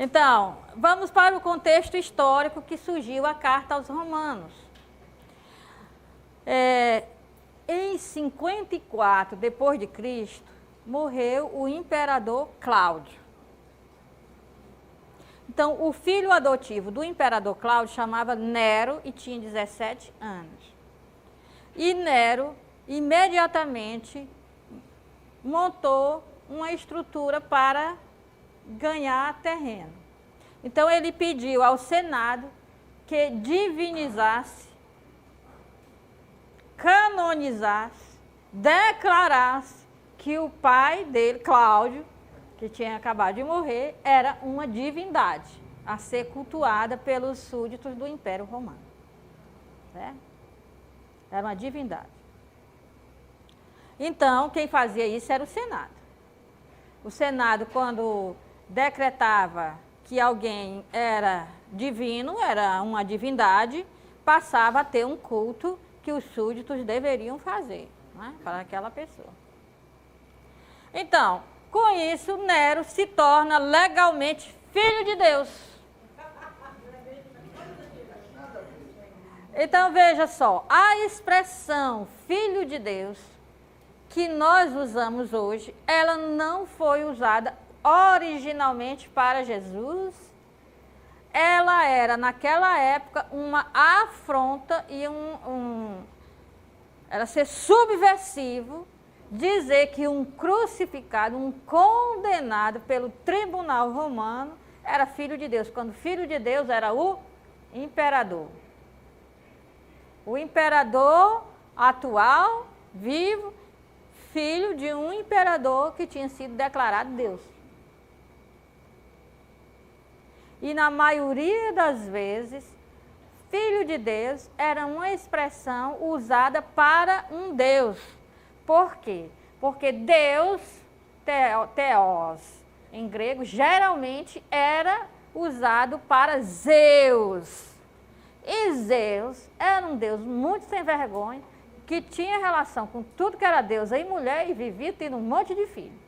Então, vamos para o contexto histórico que surgiu a carta aos Romanos. Em 54 depois de Cristo, morreu o imperador Cláudio. Então, o filho adotivo do imperador Cláudio chamava Nero e tinha 17 anos. E Nero imediatamente montou uma estrutura para ganhar terreno. Então, ele pediu ao Senado que divinizasse, canonizasse, declarasse que o pai dele, Cláudio, que tinha acabado de morrer, era uma divindade a ser cultuada pelos súditos do Império Romano. Certo? Era uma divindade. Então, quem fazia isso era o Senado. O Senado, quando decretava que alguém era divino, era uma divindade, passava a ter um culto que os súditos deveriam fazer, né, para aquela pessoa. Então, com isso, Nero se torna legalmente filho de Deus. Então, veja só, a expressão filho de Deus que nós usamos hoje, ela não foi usada originalmente para Jesus. Ela era, naquela época, uma afronta e era ser subversivo dizer que um crucificado, um condenado pelo tribunal romano, era filho de Deus, quando filho de Deus era o imperador. O imperador atual, vivo, filho de um imperador que tinha sido declarado Deus. E na maioria das vezes, filho de Deus era uma expressão usada para um Deus. Por quê? Porque Deus, Theos, em grego, geralmente era usado para Zeus. E Zeus era um Deus muito sem vergonha, que tinha relação com tudo que era deusa e mulher e vivia tendo um monte de filhos.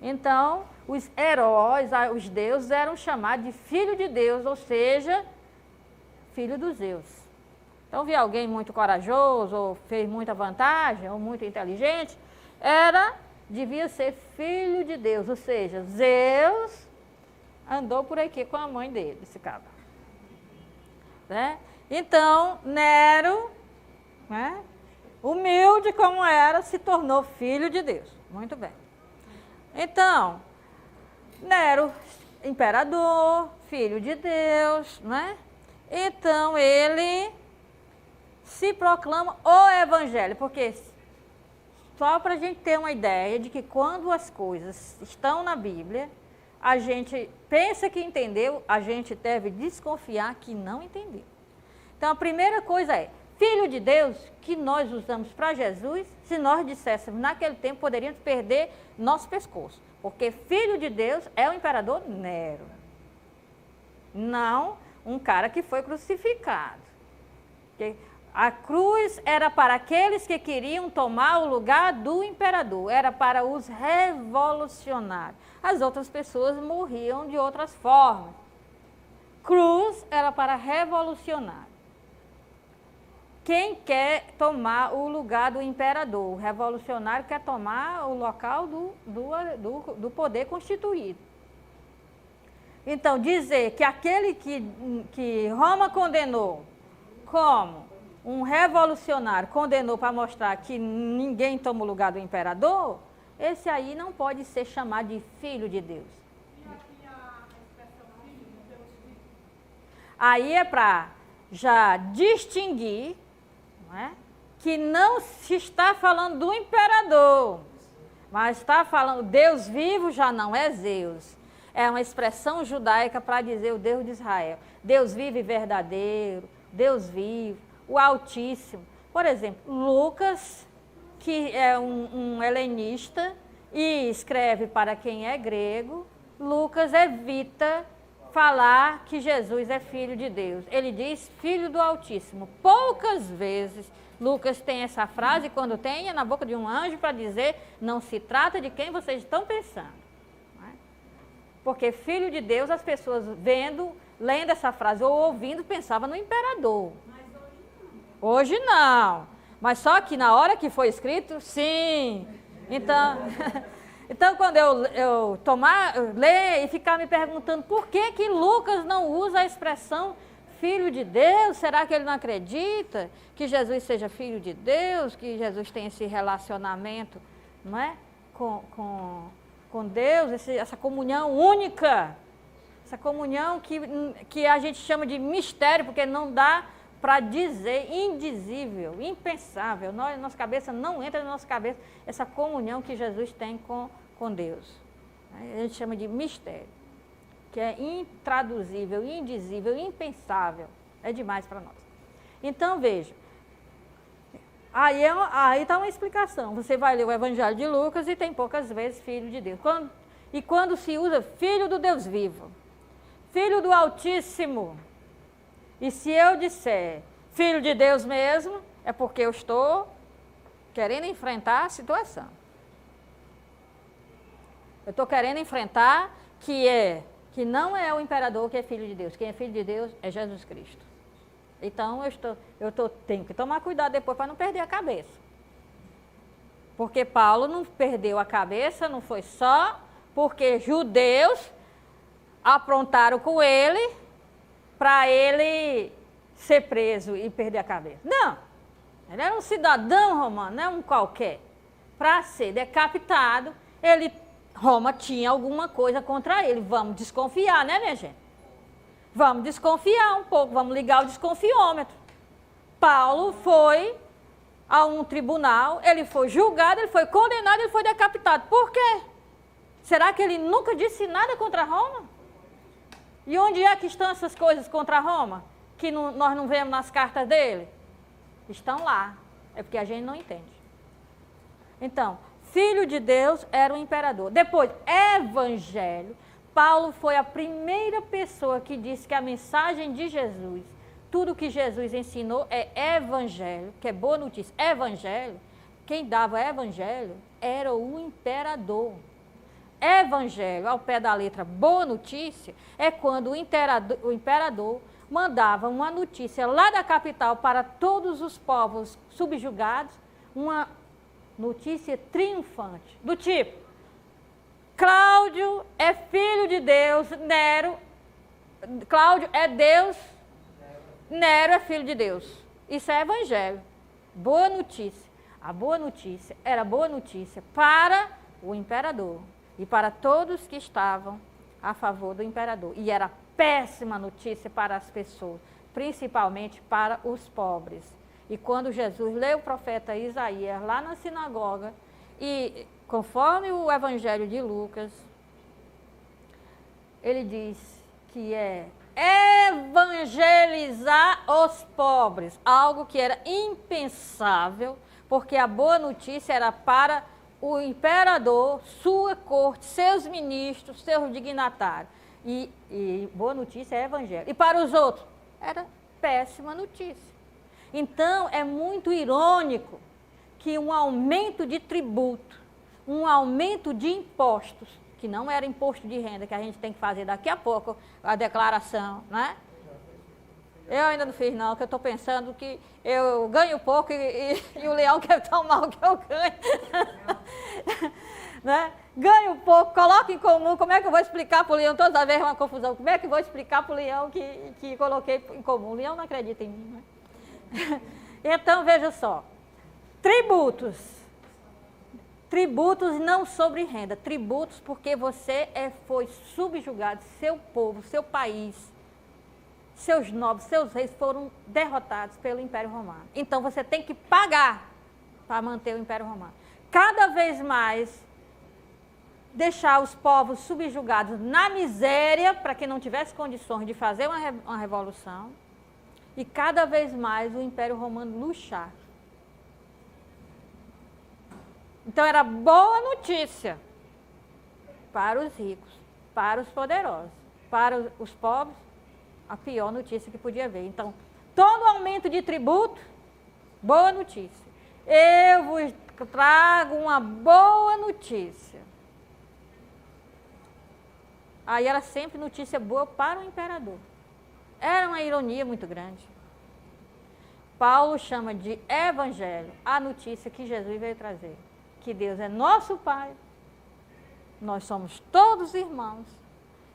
Então, os heróis, os deuses, eram chamados de filho de Deus, ou seja, filho dos Zeus. Então, via alguém muito corajoso, ou fez muita vantagem, ou muito inteligente, devia ser filho de Deus, ou seja, Zeus andou por aqui com a mãe dele, esse cara. Né? Então, Nero, né, humilde como era, se tornou filho de Deus. Muito bem. Então, Nero, imperador, filho de Deus, né? Então, ele se proclama o evangelho, porque só para a gente ter uma ideia de que quando as coisas estão na Bíblia, a gente pensa que entendeu, a gente deve desconfiar que não entendeu. Então, a primeira coisa é, filho de Deus, que nós usamos para Jesus, se nós disséssemos naquele tempo, poderíamos perder nosso pescoço. Porque filho de Deus é o imperador Nero. Não um cara que foi crucificado. Porque a cruz era para aqueles que queriam tomar o lugar do imperador. Era para os revolucionários. As outras pessoas morriam de outras formas. Cruz era para revolucionário. Quem quer tomar o lugar do imperador? O revolucionário quer tomar o local do poder constituído. Então, dizer que aquele que Roma condenou como um revolucionário condenou para mostrar que ninguém toma o lugar do imperador, esse aí não pode ser chamado de filho de Deus. E aqui a expressão filho de Deus? Aí é para já distinguir, que não se está falando do imperador, mas está falando Deus vivo, já não é Zeus. É uma expressão judaica para dizer o Deus de Israel. Deus vivo e verdadeiro, Deus vivo, o Altíssimo. Por exemplo, Lucas, que é um helenista e escreve para quem é grego, Lucas evita falar que Jesus é filho de Deus. Ele diz filho do Altíssimo. Poucas vezes Lucas tem essa frase, quando tem, é na boca de um anjo para dizer, não se trata de quem vocês estão pensando. Não é? Porque filho de Deus, as pessoas lendo essa frase ou ouvindo, pensavam no imperador. Mas Hoje não. Mas só que na hora que foi escrito, sim. Então, então quando eu ler e ficar me perguntando por que Lucas não usa a expressão filho de Deus, será que ele não acredita que Jesus seja filho de Deus, que Jesus tem esse relacionamento, não é? Com Deus, essa comunhão única, essa comunhão que a gente chama de mistério, porque não dá para dizer, indizível, impensável. Nossa cabeça não entra na nossa cabeça essa comunhão que Jesus tem com Deus. A gente chama de mistério, que é intraduzível, indizível, impensável. É demais para nós. Então, veja, aí está uma explicação. Você vai ler o Evangelho de Lucas e tem poucas vezes filho de Deus. Quando se usa filho do Deus vivo, filho do Altíssimo, e se eu disser filho de Deus mesmo, é porque eu estou querendo enfrentar a situação. Eu estou querendo enfrentar que não é o imperador que é filho de Deus. Quem é filho de Deus é Jesus Cristo. Então tenho que tomar cuidado depois para não perder a cabeça. Porque Paulo não perdeu a cabeça, não foi só porque judeus aprontaram com ele para ele ser preso e perder a cabeça. Não, ele era um cidadão romano, não é um qualquer. Para ser decapitado, Roma tinha alguma coisa contra ele. Vamos desconfiar, né, minha gente? Vamos desconfiar um pouco, vamos ligar o desconfiômetro. Paulo foi a um tribunal, ele foi julgado, ele foi condenado, ele foi decapitado. Por quê? Será que ele nunca disse nada contra Roma? E onde é que estão essas coisas contra Roma? Que nós não vemos nas cartas dele? Estão lá. É porque a gente não entende. Então, filho de Deus era o imperador. Depois, evangelho. Paulo foi a primeira pessoa que disse que a mensagem de Jesus, tudo que Jesus ensinou é evangelho, que é boa notícia. Evangelho, quem dava evangelho era o imperador. Evangelho, ao pé da letra, boa notícia, é quando o imperador mandava uma notícia lá da capital para todos os povos subjugados, uma notícia triunfante, do tipo, Cláudio é filho de Deus, Cláudio é Deus, Nero é filho de Deus. Isso é evangelho, boa notícia. A boa notícia era boa notícia para o imperador e para todos que estavam a favor do imperador. E era péssima notícia para as pessoas, principalmente para os pobres. E quando Jesus leu o profeta Isaías lá na sinagoga, e conforme o Evangelho de Lucas, ele diz que é evangelizar os pobres, algo que era impensável, porque a boa notícia era para o imperador, sua corte, seus ministros, seus dignatários. E boa notícia é evangelho. E para os outros, era péssima notícia. Então, é muito irônico que um aumento de tributo, um aumento de impostos, que não era imposto de renda, que a gente tem que fazer daqui a pouco, a declaração, né? Eu ainda não fiz não, que eu estou pensando que eu ganho pouco e o leão quer tão mal que eu ganho. Né? Ganho pouco, coloco em comum, como é que eu vou explicar para o leão? Toda vez é uma confusão, como é que eu vou explicar para o leão que coloquei em comum? O leão não acredita em mim, né? Então, veja só, tributos não sobre renda, tributos porque você foi subjugado, seu povo, seu país, seus nobres, seus reis foram derrotados pelo Império Romano. Então, você tem que pagar para manter o Império Romano. Cada vez mais, deixar os povos subjugados na miséria, para que não tivesse condições de fazer uma revolução, e cada vez mais o Império Romano luxar. Então era boa notícia para os ricos, para os poderosos, para os pobres, a pior notícia que podia haver. Então, todo aumento de tributo, boa notícia. Eu vos trago uma boa notícia. aí era sempre notícia boa para o imperador. Era uma ironia muito grande. Paulo chama de evangelho a notícia que Jesus veio trazer. Que Deus é nosso Pai, nós somos todos irmãos,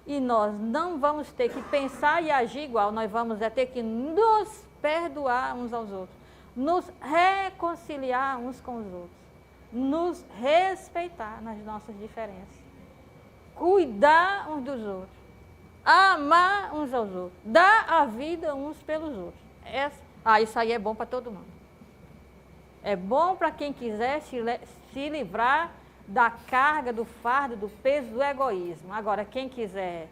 e nós não vamos ter que pensar e agir igual, nós vamos ter que nos perdoar uns aos outros, nos reconciliar uns com os outros, nos respeitar nas nossas diferenças, cuidar uns dos outros, amar uns aos outros, dar a vida uns pelos outros. Isso aí é bom para todo mundo. É bom para quem quiser se livrar da carga, do fardo, do peso do egoísmo. Agora, quem quiser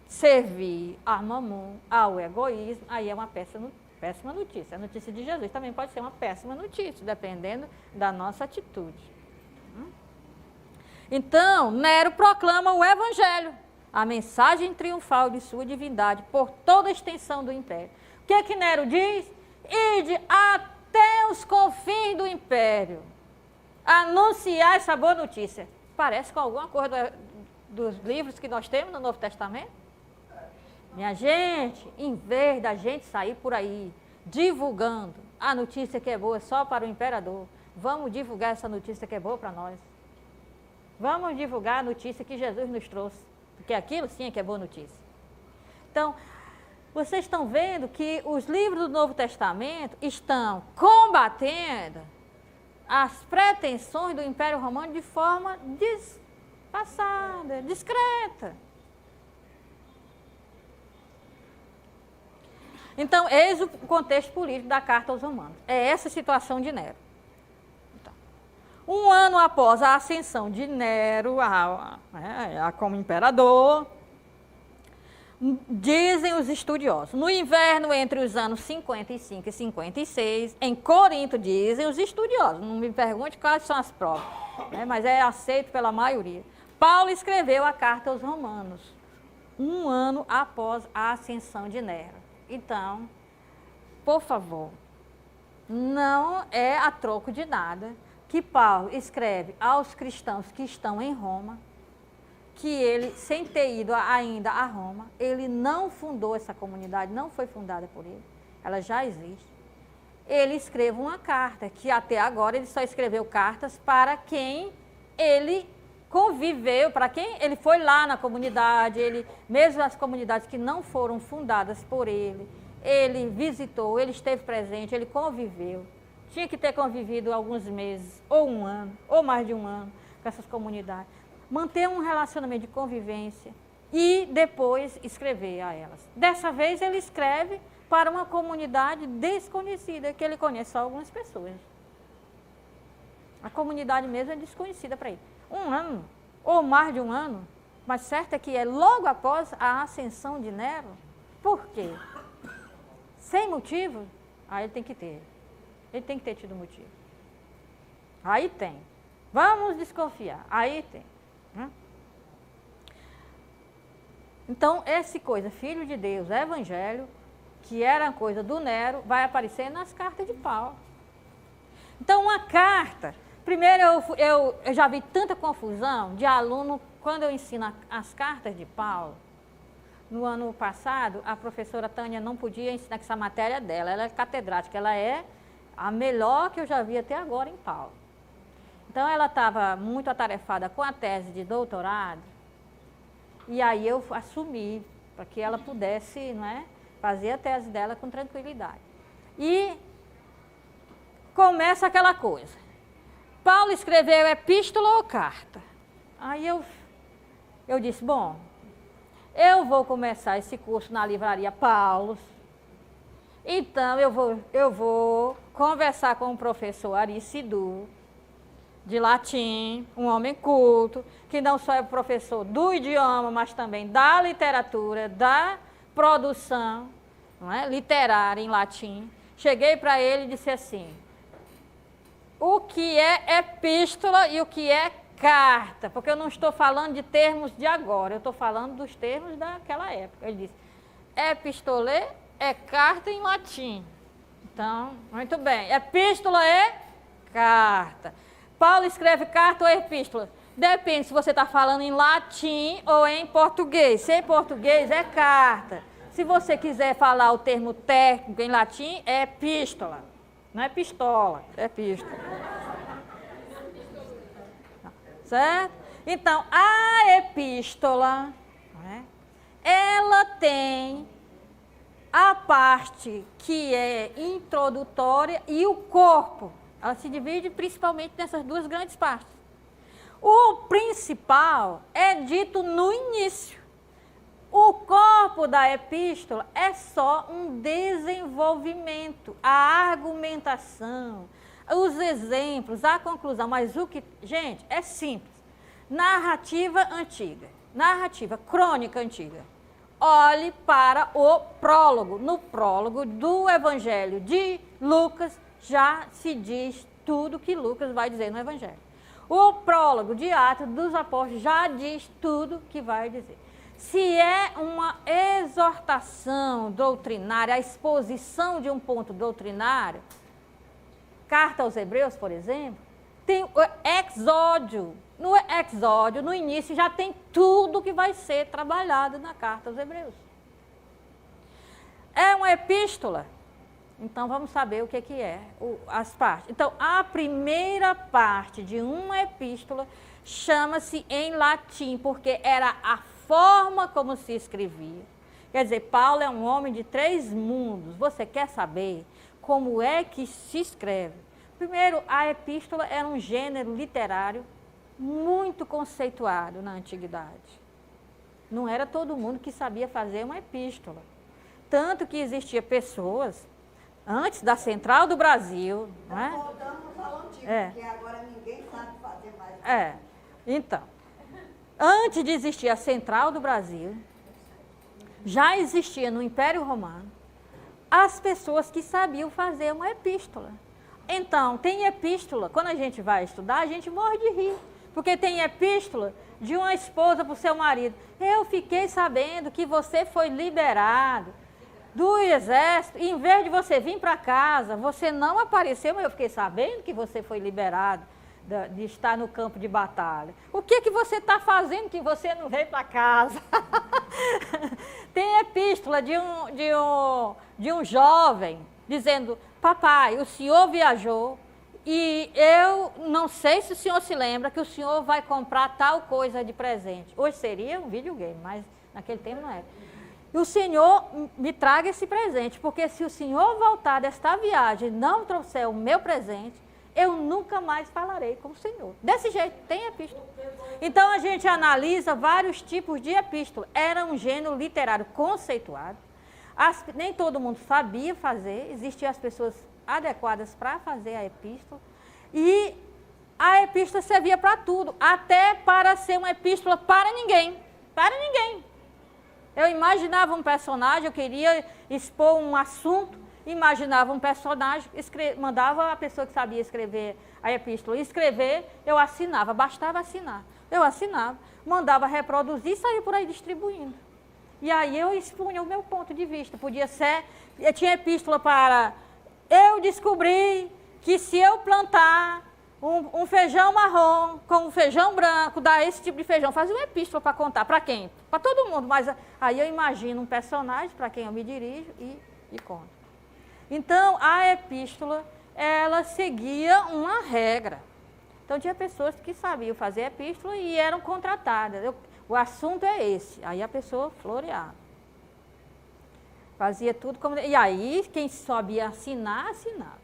servir a mamon, ao egoísmo, aí é uma péssima notícia. A notícia de Jesus também pode ser uma péssima notícia, dependendo da nossa atitude. Então, Nero proclama o evangelho, a mensagem triunfal de sua divindade por toda a extensão do império. O que é que Nero diz? Ide até os confins do império, anunciar essa boa notícia. Parece com alguma coisa dos livros que nós temos no Novo Testamento? Minha gente, em vez da gente sair por aí divulgando a notícia que é boa só para o imperador, vamos divulgar essa notícia que é boa para nós. Vamos divulgar a notícia que Jesus nos trouxe, porque aquilo sim é que é boa notícia. Então, vocês estão vendo que os livros do Novo Testamento estão combatendo as pretensões do Império Romano de forma disfarçada, discreta. Então, eis o contexto político da carta aos Romanos. É essa a situação de Nero. Então, um ano após a ascensão de Nero como imperador, dizem os estudiosos, no inverno entre os anos 55 e 56, em Corinto, dizem os estudiosos, não me pergunte quais são as provas, mas é aceito pela maioria. Paulo escreveu a carta aos Romanos, um ano após a ascensão de Nero. Então, por favor, não é a troco de nada que Paulo escreve aos cristãos que estão em Roma, que ele, sem ter ido ainda a Roma, ele não fundou essa comunidade, não foi fundada por ele, ela já existe. Ele escreve uma carta, que até agora ele só escreveu cartas para quem ele conviveu, para quem ele foi lá na comunidade, mesmo as comunidades que não foram fundadas por ele visitou, ele esteve presente, ele conviveu. Tinha que ter convivido alguns meses, ou um ano, ou mais de um ano com essas comunidades. Manter um relacionamento de convivência e depois escrever a elas. Dessa vez ele escreve para uma comunidade desconhecida, que ele conhece só algumas pessoas. A comunidade mesmo é desconhecida para ele. Um ano, ou mais de um ano, mas certo é que é logo após a ascensão de Nero. Por quê? Sem motivo? Aí ele tem que ter. Ele tem que ter tido motivo. Aí tem. Vamos desconfiar. Aí tem. Então, essa coisa, Filho de Deus, Evangelho, que era coisa do Nero, vai aparecer nas cartas de Paulo. Então, uma carta... Primeiro, eu já vi tanta confusão de aluno, quando eu ensino as cartas de Paulo. No ano passado, a professora Tânia não podia ensinar essa matéria dela, ela é catedrática, ela é a melhor que eu já vi até agora em Paulo. Então, ela estava muito atarefada com a tese de doutorado, e aí eu assumi para que ela pudesse, fazer a tese dela com tranquilidade. E começa aquela coisa. Paulo escreveu epístola ou carta? Aí eu disse, bom, eu vou começar esse curso na livraria Paulo, então eu vou conversar com o professor Ari Sidu, de latim, um homem culto, que não só é professor do idioma, mas também da literatura, da produção literária em latim. Cheguei para ele e disse assim, o que é epístola e o que é carta, porque eu não estou falando de termos de agora, eu estou falando dos termos daquela época. Ele disse, epistole é carta em latim. Então, muito bem, epístola é carta. Paulo escreve carta ou epístola? Depende se você está falando em latim ou em português. Se em português é carta. Se você quiser falar o termo técnico em latim, é epístola. Não é pistola, é epístola. Certo? Então, a epístola, né, ela tem a parte que é introdutória e o corpo. Ela se divide principalmente nessas duas grandes partes. O principal é dito no início. O corpo da epístola é só um desenvolvimento, a argumentação, os exemplos, a conclusão. Mas o que, gente, é simples. Narrativa antiga, narrativa crônica antiga. Olhe para o prólogo. No prólogo do Evangelho de Lucas já se diz tudo que Lucas vai dizer no Evangelho. O prólogo de Atos dos Apóstolos já diz tudo que vai dizer. Se é uma exortação doutrinária, a exposição de um ponto doutrinário, Carta aos Hebreus, por exemplo, tem o exódio. No exódio, no início, já tem tudo que vai ser trabalhado na Carta aos Hebreus. É uma epístola. Então, vamos saber o que é as partes. Então, a primeira parte de uma epístola chama-se em latim, porque era a forma como se escrevia. Quer dizer, Paulo é um homem de 3 mundos. Você quer saber como é que se escreve? Primeiro, a epístola era um gênero literário muito conceituado na antiguidade. Não era todo mundo que sabia fazer uma epístola. Tanto que existia pessoas, antes da Central do Brasil... Estamos voltando ao antigo, porque agora ninguém sabe fazer mais. Então, antes de existir a Central do Brasil, já existia no Império Romano as pessoas que sabiam fazer uma epístola. Então, tem epístola, quando a gente vai estudar, a gente morre de rir. Porque tem epístola de uma esposa para o seu marido. Eu fiquei sabendo que você foi liberado do exército, e em vez de você vir para casa, você não apareceu, mas eu fiquei sabendo que você foi liberado de estar no campo de batalha. O que você está fazendo que você não veio para casa? Tem epístola de um jovem dizendo, papai, o senhor viajou, e eu não sei se o senhor se lembra que o senhor vai comprar tal coisa de presente. Hoje seria um videogame, mas naquele tempo não era. E o senhor me traga esse presente, porque se o senhor voltar desta viagem e não trouxer o meu presente, eu nunca mais falarei com o senhor. Desse jeito, tem epístola. Então a gente analisa vários tipos de epístola. Era um gênero literário conceituado. Nem todo mundo sabia fazer, existiam as pessoas adequadas para fazer a epístola, e a epístola servia para tudo, até para ser uma epístola para ninguém. Para ninguém. Eu imaginava um personagem, eu queria expor um assunto, imaginava um personagem, mandava a pessoa que sabia escrever a epístola escrever, eu assinava, bastava assinar. Eu assinava, mandava reproduzir e saía por aí distribuindo. E aí eu expunha o meu ponto de vista. Podia ser, eu tinha epístola para... Eu descobri que se eu plantar um feijão marrom com um feijão branco, dá esse tipo de feijão. Fazia uma epístola para contar. Para quem? Para todo mundo. Mas aí eu imagino um personagem para quem eu me dirijo e conto. Então, a epístola, ela seguia uma regra. Então, tinha pessoas que sabiam fazer epístola e eram contratadas. O assunto é esse. Aí a pessoa floreava. Fazia tudo como... E aí, quem sabia assinar, assinava.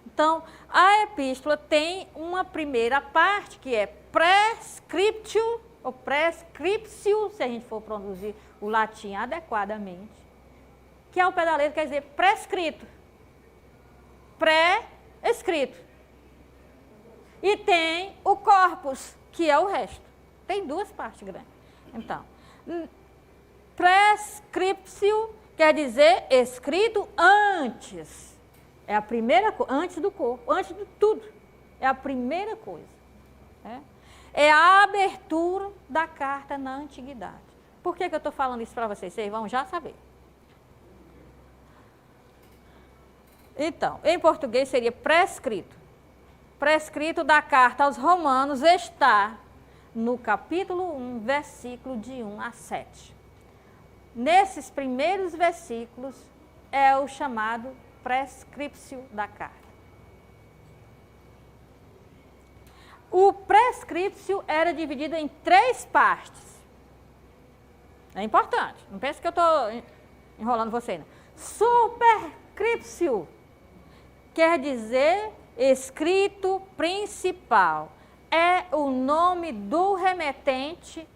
Então, a epístola tem uma primeira parte, que é prescriptio, ou prescriptio, se a gente for produzir o latim adequadamente, que ao pé da letra quer dizer prescrito. Pré-escrito. E tem o corpus, que é o resto. Tem 2 partes grandes. Então, prescriptio quer dizer escrito antes. É a primeira coisa, antes do corpo, antes de tudo. É a primeira coisa. É a abertura da carta na antiguidade. Por que eu estou falando isso para vocês? Vocês vão já saber. Então, em português seria prescrito. prescrito da carta aos Romanos está no capítulo 1, versículo de 1 a 7. Nesses primeiros versículos é o chamado prescriptio da carta. O prescriptio era dividido em 3 partes. É importante, não pense que eu estou enrolando você, não. Superscriptio quer dizer escrito principal. É o nome do remetente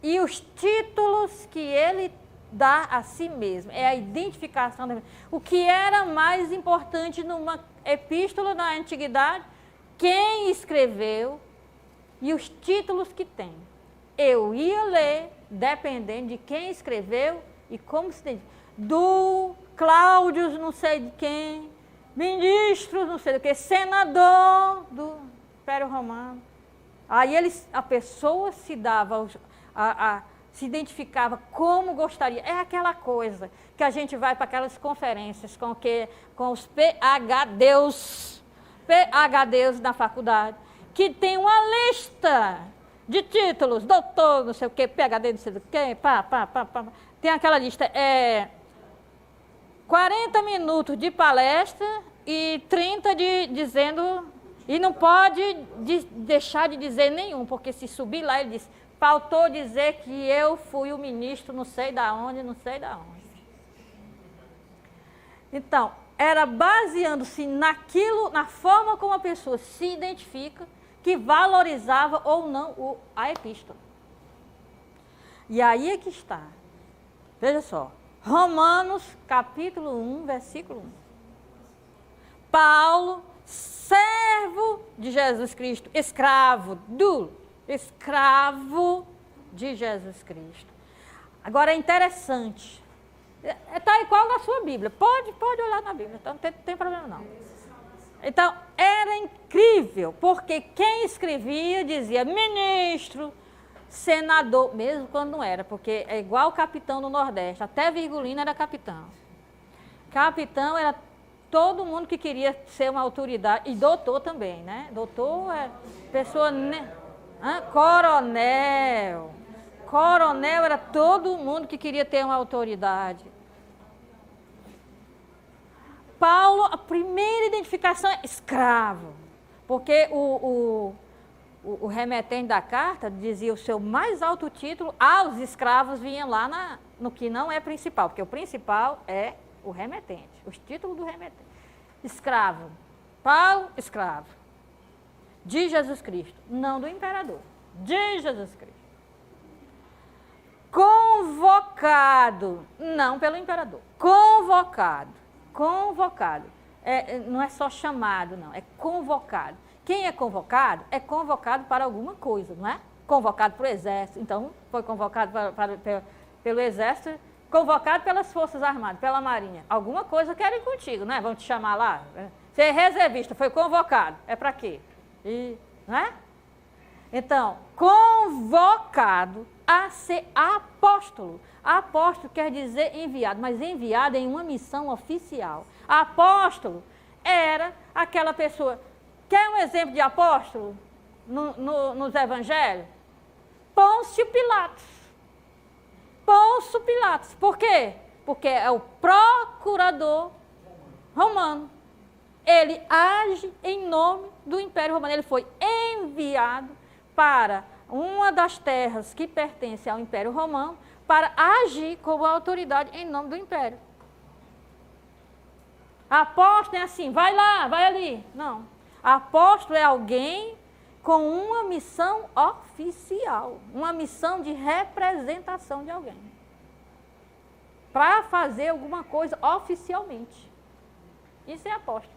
e os títulos que ele dá a si mesmo. É a identificação. O que era mais importante numa epístola na antiguidade? Quem escreveu e os títulos que tem. Eu ia ler, dependendo de quem escreveu e como se diz. Do Cláudio, não sei de quem, ministro, não sei do que, senador do Império Romano. Aí a pessoa se dava, se identificava como gostaria. É aquela coisa que a gente vai para aquelas conferências com os PhDs na faculdade, que tem uma lista de títulos, doutor, não sei o que, PhD, não sei do que, tem aquela lista, 40 minutos de palestra e 30 dizendo, e não pode deixar de dizer nenhum, porque se subir lá ele diz, faltou dizer que eu fui o ministro não sei da onde, não sei da onde. Então, era baseando-se naquilo, na forma como a pessoa se identifica, que valorizava ou não a epístola. E aí é que está. Veja só. Romanos, capítulo 1, versículo 1. Paulo, servo de Jesus Cristo, escravo de Jesus Cristo. Agora é interessante. Está igual na sua Bíblia. Pode olhar na Bíblia, então não tem problema não. Então, era incrível, porque quem escrevia dizia ministro, senador, mesmo quando não era, porque é igual o capitão do Nordeste, até Virgulino era capitão. Capitão era todo mundo que queria ser uma autoridade, e doutor também, né? Doutor é pessoa... Coronel. Coronel era todo mundo que queria ter uma autoridade. Paulo, a primeira identificação é escravo, porque o remetente da carta dizia o seu mais alto título, os escravos vinham lá no que não é principal, porque o principal é o remetente, os títulos do remetente. Escravo, Paulo, escravo, de Jesus Cristo, não do imperador, de Jesus Cristo. Convocado, não pelo imperador, convocado. Não é só chamado, não, é convocado. Quem é convocado para alguma coisa, não é? Convocado para o exército, então foi convocado pelo exército, convocado pelas forças armadas, pela marinha. Alguma coisa querem contigo, não é? Vão te chamar lá. Você é reservista, foi convocado, é para quê? Não é? Então, convocado a ser apóstolo. Apóstolo quer dizer enviado, mas enviado em uma missão oficial. Apóstolo era aquela pessoa... Quer um exemplo de apóstolo nos evangelhos? Pôncio Pilatos. Pôncio Pilatos. Por quê? Porque é o procurador romano. Ele age em nome do Império Romano. Ele foi enviado para uma das terras que pertence ao Império Romano para agir como autoridade em nome do Império. Apóstolo é assim, vai lá, vai ali. Não. Apóstolo é alguém com uma missão oficial, uma missão de representação de alguém. Para fazer alguma coisa oficialmente. Isso é apóstolo.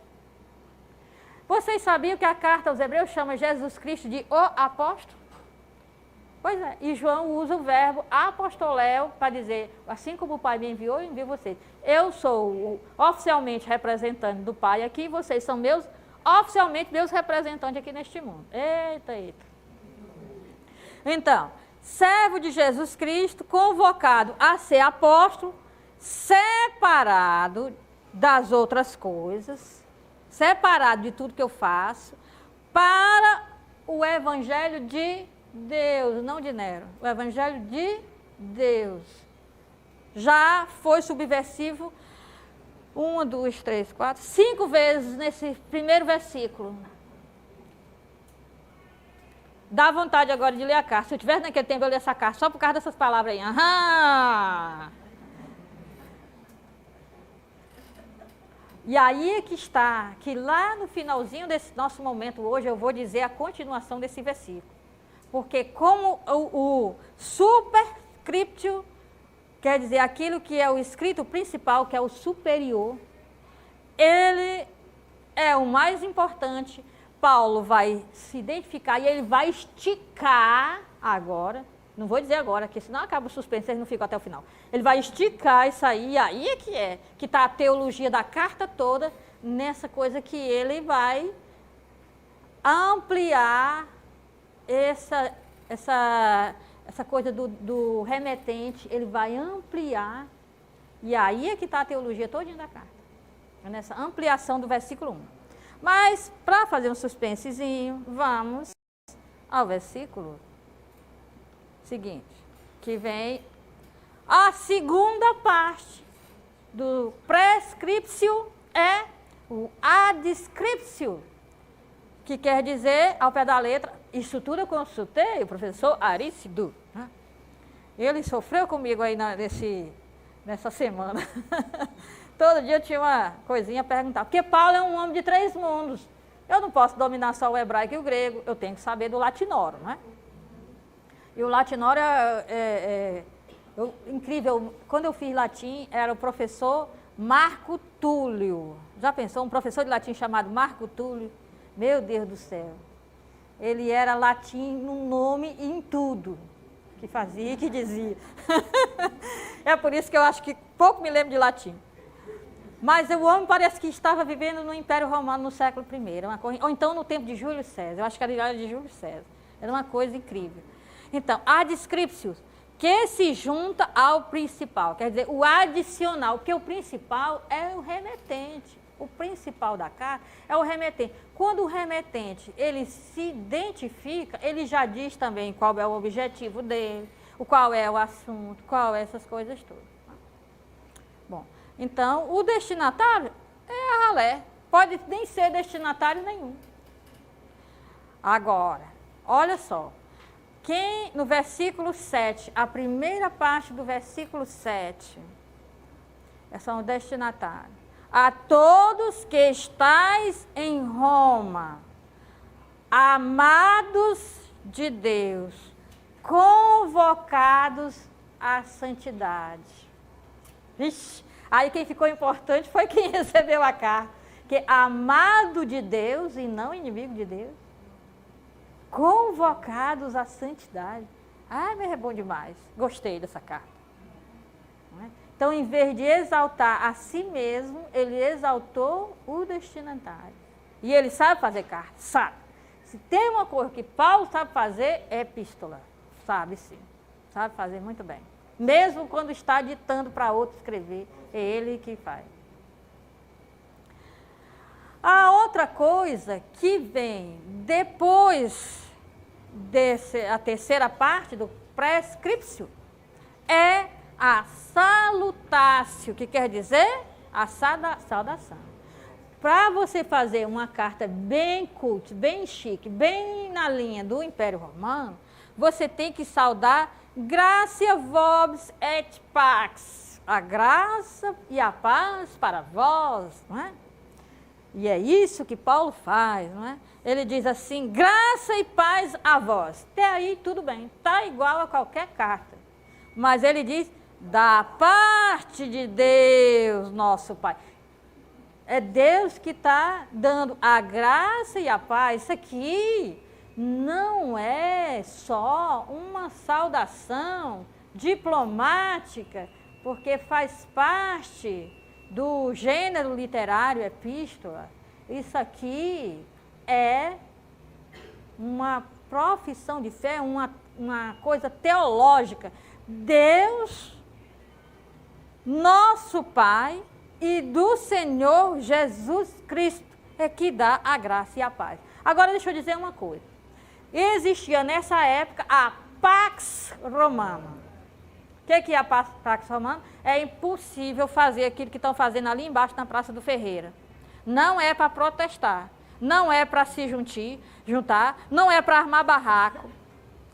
Vocês sabiam que a carta aos Hebreus chama Jesus Cristo de o apóstolo? Pois é, e João usa o verbo apostoléu para dizer, assim como o Pai me enviou, eu envio vocês. Eu sou oficialmente representante do Pai aqui, vocês são oficialmente meus representantes aqui neste mundo. Eita. Então, servo de Jesus Cristo, convocado a ser apóstolo, separado das outras coisas, separado de tudo que eu faço, para o evangelho de Deus, não de Nero. O evangelho de Deus. Já foi subversivo 1, 2, 3, 4, 5 vezes nesse primeiro versículo. Dá vontade agora de ler a carta. Se eu tivesse naquele tempo, eu lia essa carta só por causa dessas palavras aí. Aham! E aí é que está, que lá no finalzinho desse nosso momento hoje, eu vou dizer a continuação desse versículo. Porque como o superscriptio, quer dizer, aquilo que é o escrito principal, que é o superior, ele é o mais importante. Paulo vai se identificar e ele vai esticar agora, não vou dizer agora, porque senão acaba o suspense, vocês não ficam até o final. Ele vai esticar isso aí, e aí é que está a teologia da carta toda, nessa coisa que ele vai ampliar essa coisa do remetente, ele vai ampliar, e aí é que está a teologia todinha da carta, nessa ampliação do versículo 1. Mas, para fazer um suspensezinho, vamos ao versículo seguinte, que vem a segunda parte do prescriptio, é o adscriptio, que quer dizer, ao pé da letra, isso tudo eu consultei o professor Arícido, né? Ele sofreu comigo aí nessa semana. Todo dia eu tinha uma coisinha a perguntar. Porque Paulo é um homem de 3 mundos. Eu não posso dominar só o hebraico e o grego. Eu tenho que saber do latinoro, né? E o latinoro incrível. Quando eu fiz latim, era o professor Marco Túlio. Já pensou? Um professor de latim chamado Marco Túlio? Meu Deus do céu. Ele era latim no nome e em tudo que fazia e que dizia. É por isso que eu acho que pouco me lembro de latim. Mas o homem parece que estava vivendo no Império Romano no século I, ou então no tempo de Júlio César. Eu acho que era de Júlio César. Era uma coisa incrível. Então, adscriptio, que se junta ao principal, quer dizer, o adicional, porque o principal é o remetente. O principal da carta é o remetente. Quando o remetente ele se identifica, ele já diz também qual é o objetivo dele, qual é o assunto, qual é essas coisas todas. Bom, então, o destinatário é a ralé. Pode nem ser destinatário nenhum. Agora, olha só. No versículo 7, a primeira parte do versículo 7, são o destinatário. A todos que estais em Roma, amados de Deus, convocados à santidade. Vixe, aí quem ficou importante foi quem recebeu a carta. Que amado de Deus e não inimigo de Deus. Convocados à santidade. Ah, mas é bom demais. Gostei dessa carta. Não é? Então, em vez de exaltar a si mesmo, ele exaltou o destinatário. E ele sabe fazer carta? Sabe. Se tem uma coisa que Paulo sabe fazer, é epístola. Sabe sim. Sabe fazer muito bem. Mesmo quando está ditando para outro escrever, é ele que faz. A outra coisa que vem depois a terceira parte do prescriptio é a salutácio, que quer dizer a saudação. Para você fazer uma carta bem cult, bem chique, bem na linha do Império Romano, você tem que saudar gracia vobis et pax, a graça e a paz para vós, não é? E é isso que Paulo faz, não é? Ele diz assim, graça e paz a vós. Até aí tudo bem, está igual a qualquer carta. Mas ele diz, da parte de Deus, nosso Pai. É Deus que está dando a graça e a paz. Isso aqui não é só uma saudação diplomática, porque faz parte do gênero literário epístola. Isso aqui é uma profissão de fé, uma coisa teológica. Deus, nosso Pai, e do Senhor Jesus Cristo é que dá a graça e a paz. Agora deixa eu dizer uma coisa. Existia nessa época a Pax Romana. O que é a Pax Romana? É impossível fazer aquilo que estão fazendo ali embaixo na Praça do Ferreira. Não é para protestar, não é para se juntar, não é para armar barraco,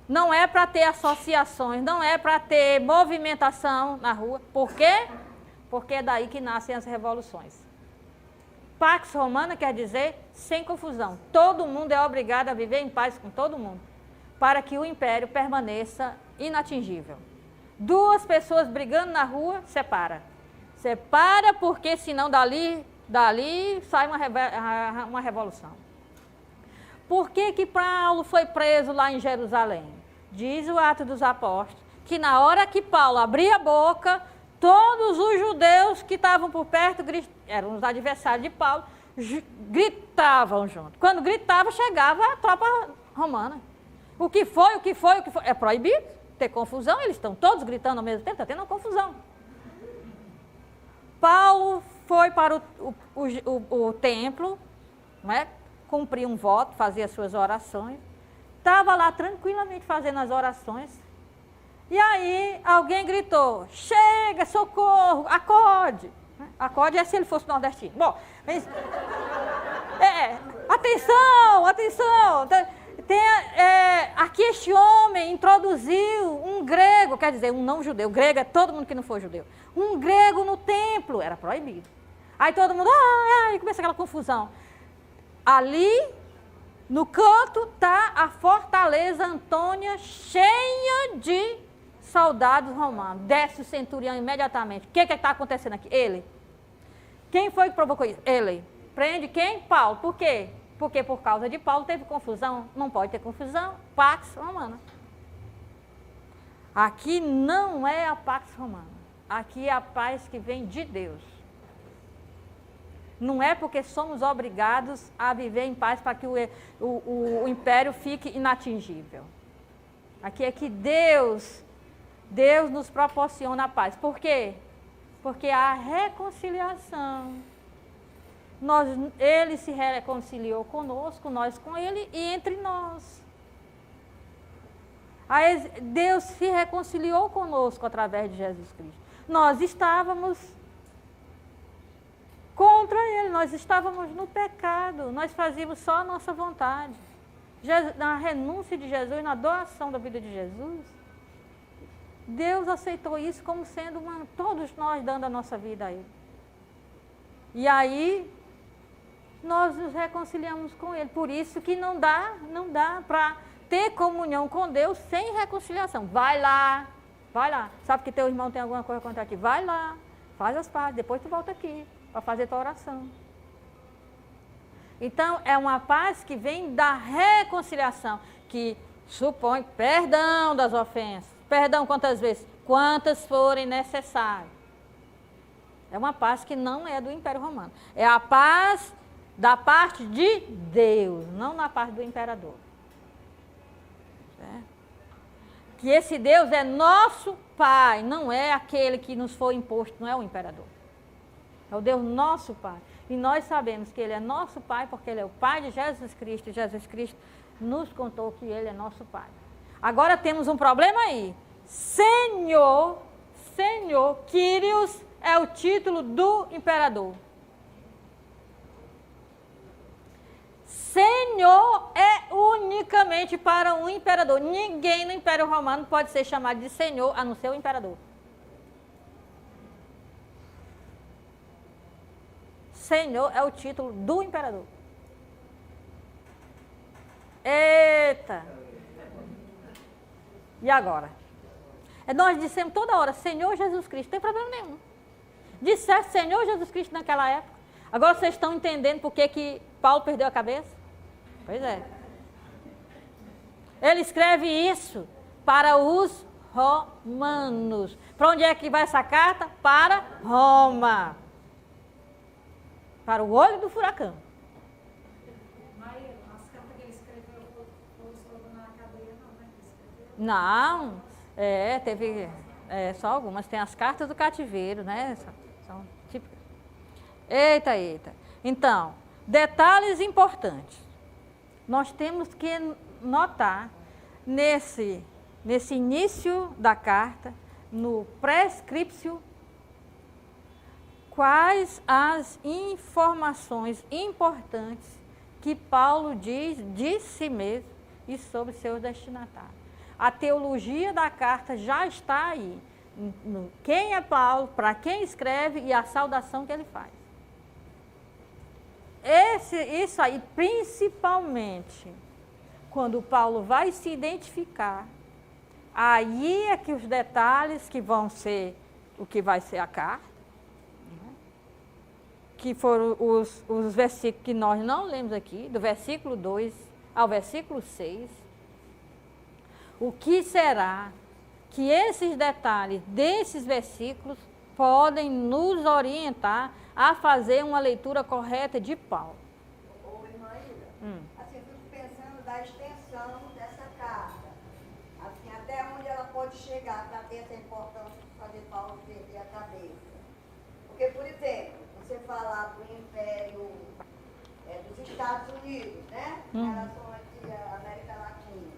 não é para ter associações, não é para ter movimentação na rua. Por quê? Porque é daí que nascem as revoluções. Pax Romana quer dizer sem confusão. Todo mundo é obrigado a viver em paz com todo mundo, para que o império permaneça inatingível. Duas pessoas brigando na rua, separa. Separa porque senão dali sai uma revolução. Por que Paulo foi preso lá em Jerusalém? Diz o Atos dos Apóstolos que na hora que Paulo abria a boca, todos os judeus que estavam por perto, eram os adversários de Paulo, gritavam junto. Quando gritava, chegava a tropa romana. O que foi? É proibido ter confusão, eles estão todos gritando ao mesmo tempo, está tendo uma confusão. Paulo foi para o templo, não é? Cumprir um voto, fazer as suas orações. Estava lá tranquilamente fazendo as orações. E aí alguém gritou, chega, socorro, acorde. Acorde é se ele fosse nordestino. Bom, mas, atenção. Aqui este homem introduziu um grego, quer dizer, um não judeu. Grego é todo mundo que não for judeu. Um grego no templo, era proibido. Aí todo mundo, começa aquela confusão. Ali, no canto, está a fortaleza Antônia, cheia de soldados romanos. Desce o centurião imediatamente. O que está acontecendo aqui? Ele. Quem foi que provocou isso? Ele. Prende quem? Paulo. Por quê? Porque por causa de Paulo teve confusão. Não pode ter confusão. Pax Romana. Aqui não é a Pax Romana. Aqui é a paz que vem de Deus. Não é porque somos obrigados a viver em paz para que o império fique inatingível. Aqui é que Deus nos proporciona a paz. Por quê? Porque há reconciliação. Ele se reconciliou conosco, nós com ele e entre nós. Deus se reconciliou conosco através de Jesus Cristo. Nós estávamos contra ele, nós estávamos no pecado, nós fazíamos só a nossa vontade. Na renúncia de Jesus, na doação da vida de Jesus, Deus aceitou isso como sendo todos nós dando a nossa vida a ele. E aí, nós nos reconciliamos com ele. Por isso que não dá para ter comunhão com Deus sem reconciliação. Vai lá. Sabe que teu irmão tem alguma coisa contra ti? Vai lá, faz as pazes, depois tu volta aqui para fazer tua oração. Então, é uma paz que vem da reconciliação, que supõe perdão das ofensas. Perdão quantas vezes? Quantas forem necessárias. É uma paz que não é do Império Romano. É a paz da parte de Deus, não da parte do imperador. Que esse Deus é nosso Pai, não é aquele que nos foi imposto, não é o imperador. É o Deus nosso Pai. E nós sabemos que Ele é nosso Pai porque Ele é o Pai de Jesus Cristo. E Jesus Cristo nos contou que Ele é nosso Pai. Agora temos um problema aí. Senhor, Kyrios é o título do imperador. Senhor é unicamente para um imperador. Ninguém no Império Romano pode ser chamado de Senhor, a não ser o imperador. Senhor é o título do imperador. Eita! E agora? Nós dissemos toda hora, Senhor Jesus Cristo, não tem problema nenhum. Disser Senhor Jesus Cristo naquela época. Agora vocês estão entendendo por que Paulo perdeu a cabeça? Pois é. Ele escreve isso para os romanos. Para onde é que vai essa carta? Para Roma. Para o olho do furacão. Mas as cartas que ele escreveu foram na cadeia, não, né? Não. Teve só algumas. Tem as cartas do cativeiro, né? São típicas. Eita. Então, detalhes importantes. nós temos que notar nesse início da carta, no prescriptio, quais as informações importantes que Paulo diz de si mesmo e sobre seus destinatários. A teologia da carta já está aí. Quem é Paulo, para quem escreve e a saudação que ele faz. Isso aí, principalmente, quando Paulo vai se identificar, aí é que os detalhes que vão ser o que vai ser a carta, que foram os versículos que nós não lemos aqui, do versículo 2 ao versículo 6, o que será que esses detalhes desses versículos podem nos orientar a fazer uma leitura correta de Paulo. Ô, irmã Ida, assim, eu fico pensando da extensão dessa carta, assim, até onde ela pode chegar para ter essa importância de fazer Paulo perder a cabeça. Porque, por exemplo, você falar do Império dos Estados Unidos, né? Em relação aqui à América Latina.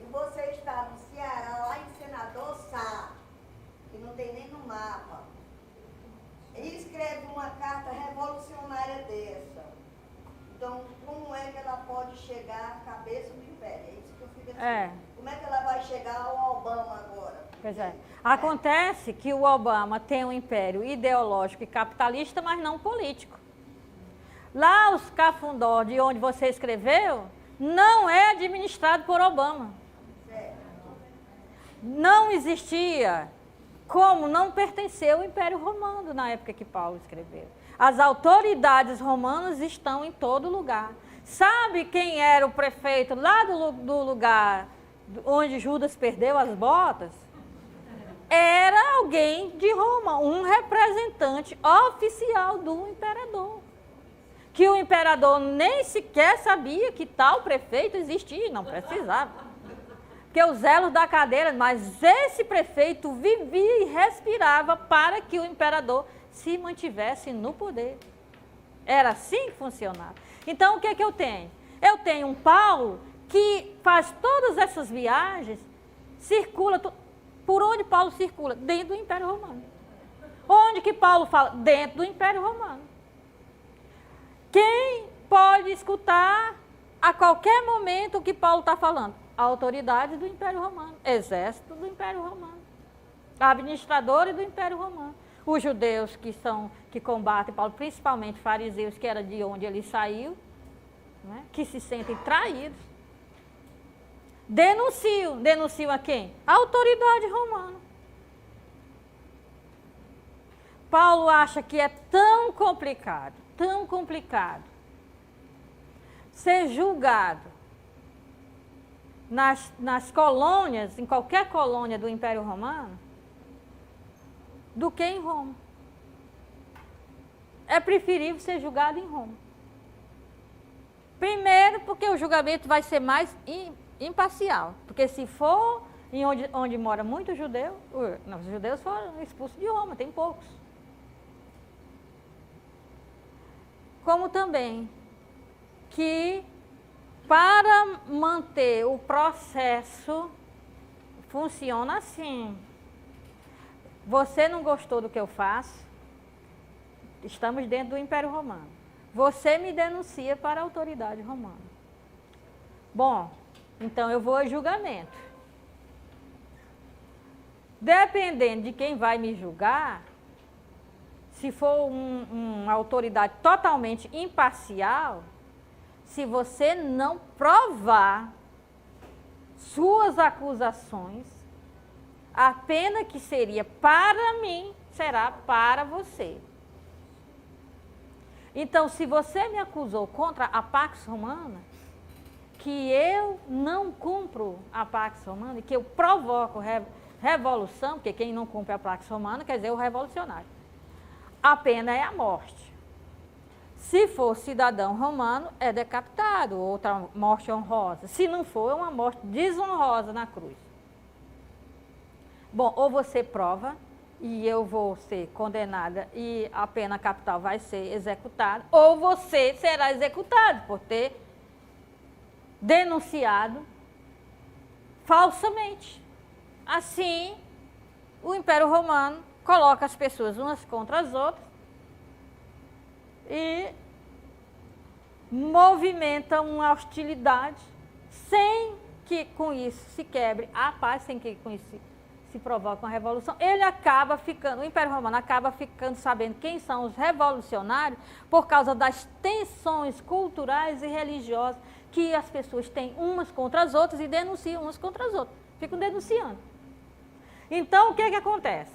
E você está no Ceará, lá em Senador Sá, que não tem nem no mapa, e escreve uma carta revolucionária dessa. Então, como é que ela pode chegar à cabeça do Império? É isso que eu fico assim. Como é que ela vai chegar ao Obama agora? Pois é. Acontece que o Obama tem um império ideológico e capitalista, mas não político. Lá os Cafundó, de onde você escreveu, não é administrado por Obama. Não existia como não pertencer ao Império Romano na época que Paulo escreveu. As autoridades romanas estão em todo lugar. Sabe quem era o prefeito lá do lugar onde Judas perdeu as botas? Era alguém de Roma, um representante oficial do imperador. Que o imperador nem sequer sabia que tal prefeito existia, não precisava. Porque os elos da cadeira, mas esse prefeito vivia e respirava para que o imperador se mantivesse no poder. Era assim que funcionava. Então, o que é que eu tenho? Eu tenho um Paulo que faz todas essas viagens, circula, por onde Paulo circula? Dentro do Império Romano. Onde que Paulo fala? Dentro do Império Romano. Quem pode escutar a qualquer momento o que Paulo está falando? A autoridade do Império Romano, exército do Império Romano, administradores do Império Romano, os judeus que combatem Paulo, principalmente fariseus, que era de onde ele saiu, né, que se sentem traídos, denunciam a quem? A autoridade romana. Paulo acha que é tão complicado ser julgado nas colônias, em qualquer colônia do Império Romano, do que em Roma. É preferível ser julgado em Roma. Primeiro, porque o julgamento vai ser mais imparcial. Porque se for em onde mora muito judeu, os judeus foram expulsos de Roma, tem poucos. Como também que para manter o processo, funciona assim. Você não gostou do que eu faço? Estamos dentro do Império Romano. Você me denuncia para a autoridade romana. Bom, então eu vou a julgamento. Dependendo de quem vai me julgar, se for uma autoridade totalmente imparcial, se você não provar suas acusações, a pena que seria para mim, será para você. Então, se você me acusou contra a Pax Romana, que eu não cumpro a Pax Romana, que eu provoco revolução, porque quem não cumpre a Pax Romana quer dizer o revolucionário, a pena é a morte. Se for cidadão romano, é decapitado, outra morte honrosa. Se não for, é uma morte desonrosa na cruz. Bom, ou você prova, e eu vou ser condenada, e a pena capital vai ser executada, ou você será executado por ter denunciado falsamente. Assim, o Império Romano coloca as pessoas umas contra as outras e movimenta uma hostilidade sem que com isso se quebre a paz, sem que com isso se provoque uma revolução. O Império Romano acaba ficando sabendo quem são os revolucionários por causa das tensões culturais e religiosas que as pessoas têm umas contra as outras e denunciam umas contra as outras. Ficam denunciando. Então, o que acontece?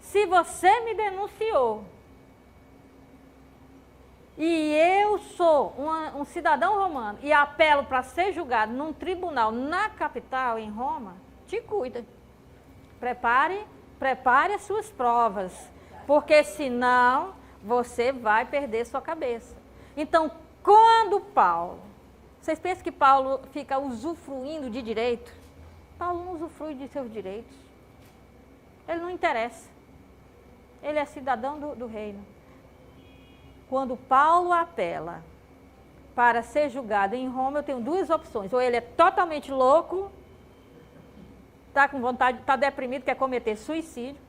Se você me denunciou e eu sou um cidadão romano e apelo para ser julgado num tribunal na capital, em Roma, te cuida. Prepare as suas provas, porque senão você vai perder sua cabeça. Então, quando Paulo, vocês pensam que Paulo fica usufruindo de direito? Paulo não usufrui de seus direitos. Ele não interessa. Ele é cidadão do reino. Quando Paulo apela para ser julgado em Roma, eu tenho duas opções. Ou ele é totalmente louco, está com vontade, está deprimido, quer cometer suicídio,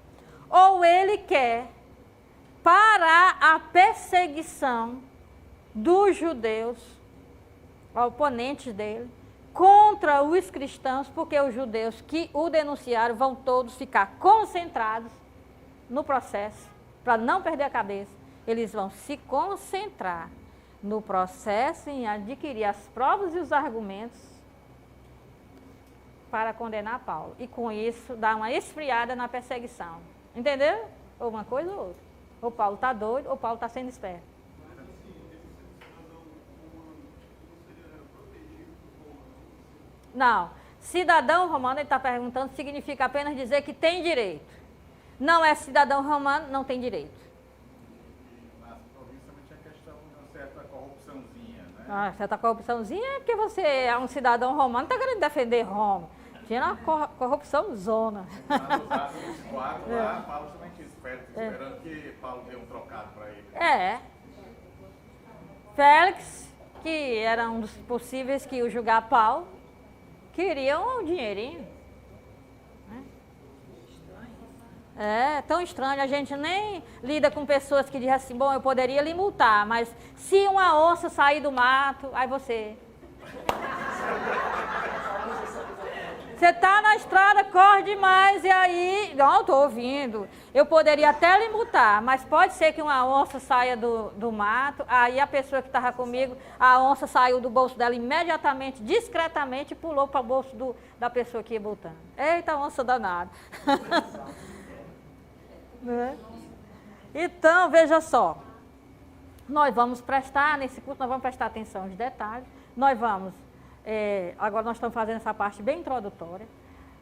ou ele quer parar a perseguição dos judeus, oponentes dele, contra os cristãos, porque os judeus que o denunciaram vão todos ficar concentrados no processo, para não perder a cabeça. Eles vão se concentrar no processo em adquirir as provas e os argumentos para condenar Paulo. E com isso, dar uma esfriada na perseguição. Entendeu? Ou uma coisa ou outra. Ou Paulo está doido, ou Paulo está sendo esperto. Mas assim, esse cidadão romano não seria protegido por Roma? Não. Cidadão romano, ele está perguntando, significa apenas dizer que tem direito. Não é cidadão romano, não tem direito. Nas províncias também tinha questão de uma certa corrupçãozinha, né? Ah, certa corrupçãozinha é porque você é um cidadão romano, está querendo defender Roma. Tinha uma corrupção zona. Lá nos Atos 4, lá, Paulo também tinha esperando que Paulo dê um trocado para ele. É. Félix, que era um dos possíveis que ia julgar Paulo, queria um dinheirinho. É tão estranho, a gente nem lida com pessoas que dizem assim, bom, eu poderia lhe multar, mas se uma onça sair do mato, aí você está na estrada, corre demais, e aí, não, estou ouvindo, eu poderia até lhe multar, mas pode ser que uma onça saia do mato, aí a pessoa que estava comigo, a onça saiu do bolso dela imediatamente, discretamente, e pulou para o bolso da pessoa que ia multando. Eita, onça danada. Né? Então, veja só, nós vamos prestar, nesse curso nós vamos prestar atenção aos detalhes, nós vamos, agora nós estamos fazendo essa parte bem introdutória,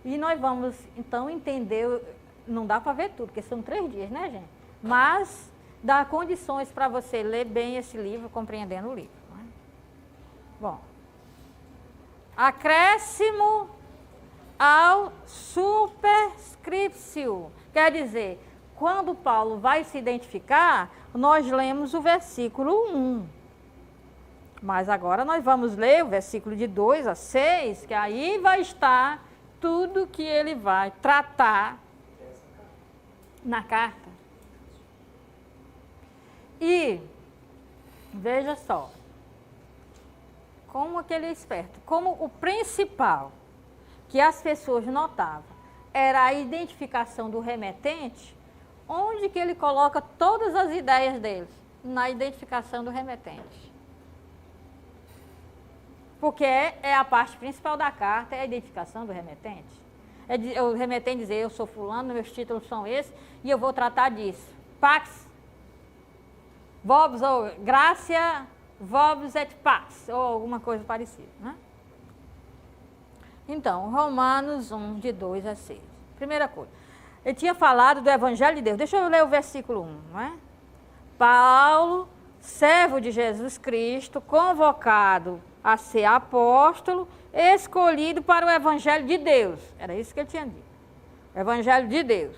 e nós vamos, então, entender, não dá para ver tudo, porque são 3 dias, né, gente? Mas dá condições para você ler bem esse livro, compreendendo o livro. Né? Bom, acréscimo ao superscriptio, quer dizer, quando Paulo vai se identificar, nós lemos o versículo 1. Mas agora nós vamos ler o versículo de 2 a 6, que aí vai estar tudo que ele vai tratar na carta. E, veja só, como aquele esperto, como o principal que as pessoas notavam era a identificação do remetente, onde que ele coloca todas as ideias deles? Na identificação do remetente. Porque é a parte principal da carta, é a identificação do remetente. O remetente dizer, eu sou fulano, meus títulos são esses, e eu vou tratar disso. Pax, vobis, ou gracia, vobis et pax, ou alguma coisa parecida. Né? Então, Romanos 1, de 2 a 6. Primeira coisa. Ele tinha falado do Evangelho de Deus. Deixa eu ler o versículo 1, não é? Paulo, servo de Jesus Cristo, convocado a ser apóstolo, escolhido para o Evangelho de Deus. Era isso que ele tinha dito. Evangelho de Deus.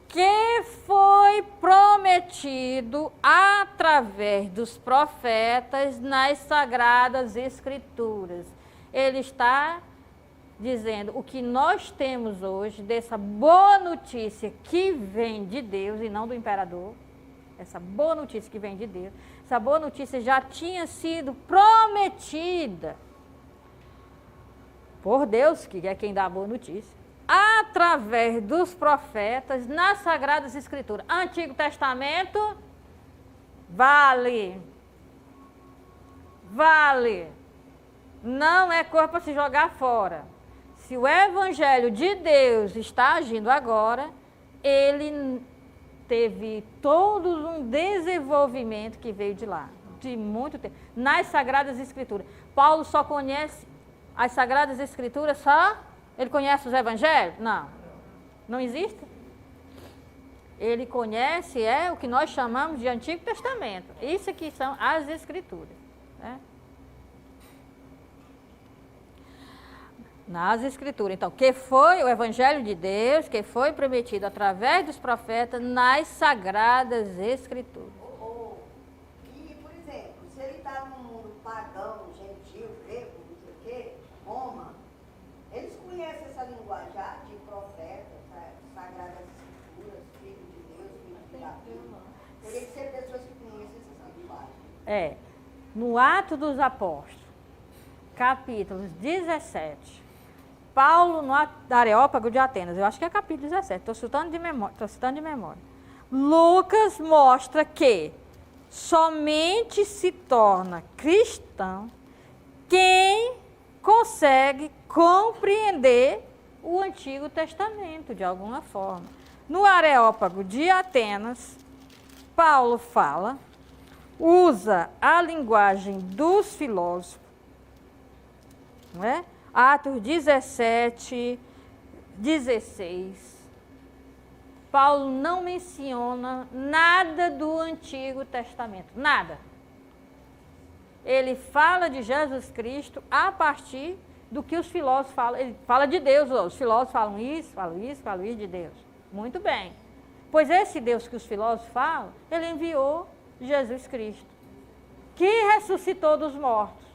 Que foi foi prometido através dos profetas nas Sagradas Escrituras. Ele está dizendo o que nós temos hoje, dessa boa notícia que vem de Deus e não do imperador. Essa boa notícia que vem de Deus. Essa boa notícia já tinha sido prometida por Deus, que é quem dá a boa notícia, através dos profetas nas Sagradas Escrituras. Antigo Testamento, vale. Não é coisa para se jogar fora. Se o Evangelho de Deus está agindo agora, ele teve todo um desenvolvimento que veio de lá, de muito tempo. Nas Sagradas Escrituras. Paulo só conhece as Sagradas Escrituras só? Ele conhece os Evangelhos? Não. Não existe? Ele conhece o que nós chamamos de Antigo Testamento. Isso aqui são as Escrituras. Né? Nas Escrituras. Então, que foi o Evangelho de Deus, que foi prometido através dos profetas nas Sagradas Escrituras. E, por exemplo, se ele está num mundo pagão, gentil, grego, não sei o quê, Roma, eles conhecem essa linguajar de profetas, Sagradas Escrituras, Filho de Deus, Filho de Davi. Teria que ser pessoas que conhecem essa linguagem. No Atos dos Apóstolos, capítulos 17, Paulo no Areópago de Atenas, eu acho que é capítulo 17, estou citando de memória. Lucas mostra que somente se torna cristão quem consegue compreender o Antigo Testamento de alguma forma. No Areópago de Atenas, Paulo usa a linguagem dos filósofos, não é? Atos 17, 16. Paulo não menciona nada do Antigo Testamento, nada. Ele fala de Jesus Cristo a partir do que os filósofos falam. Ele fala de Deus, os filósofos falam isso de Deus. Muito bem. Pois esse Deus que os filósofos falam, ele enviou Jesus Cristo, que ressuscitou dos mortos.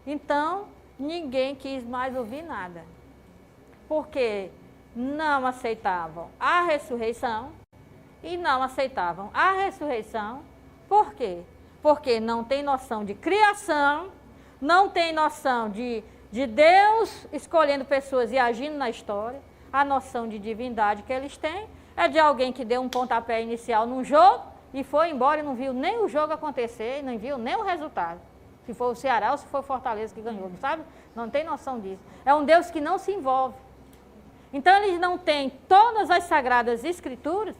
Então, ninguém quis mais ouvir nada, porque não aceitavam a ressurreição e não aceitavam a ressurreição. Por quê? Porque não tem noção de criação, não tem noção de Deus escolhendo pessoas e agindo na história. A noção de divindade que eles têm é de alguém que deu um pontapé inicial num jogo e foi embora e não viu nem o jogo acontecer, não viu nem o resultado. Se for o Ceará ou se for o Fortaleza que ganhou, não sabe? Não tem noção disso. É um Deus que não se envolve. Então, eles não têm todas as Sagradas Escrituras,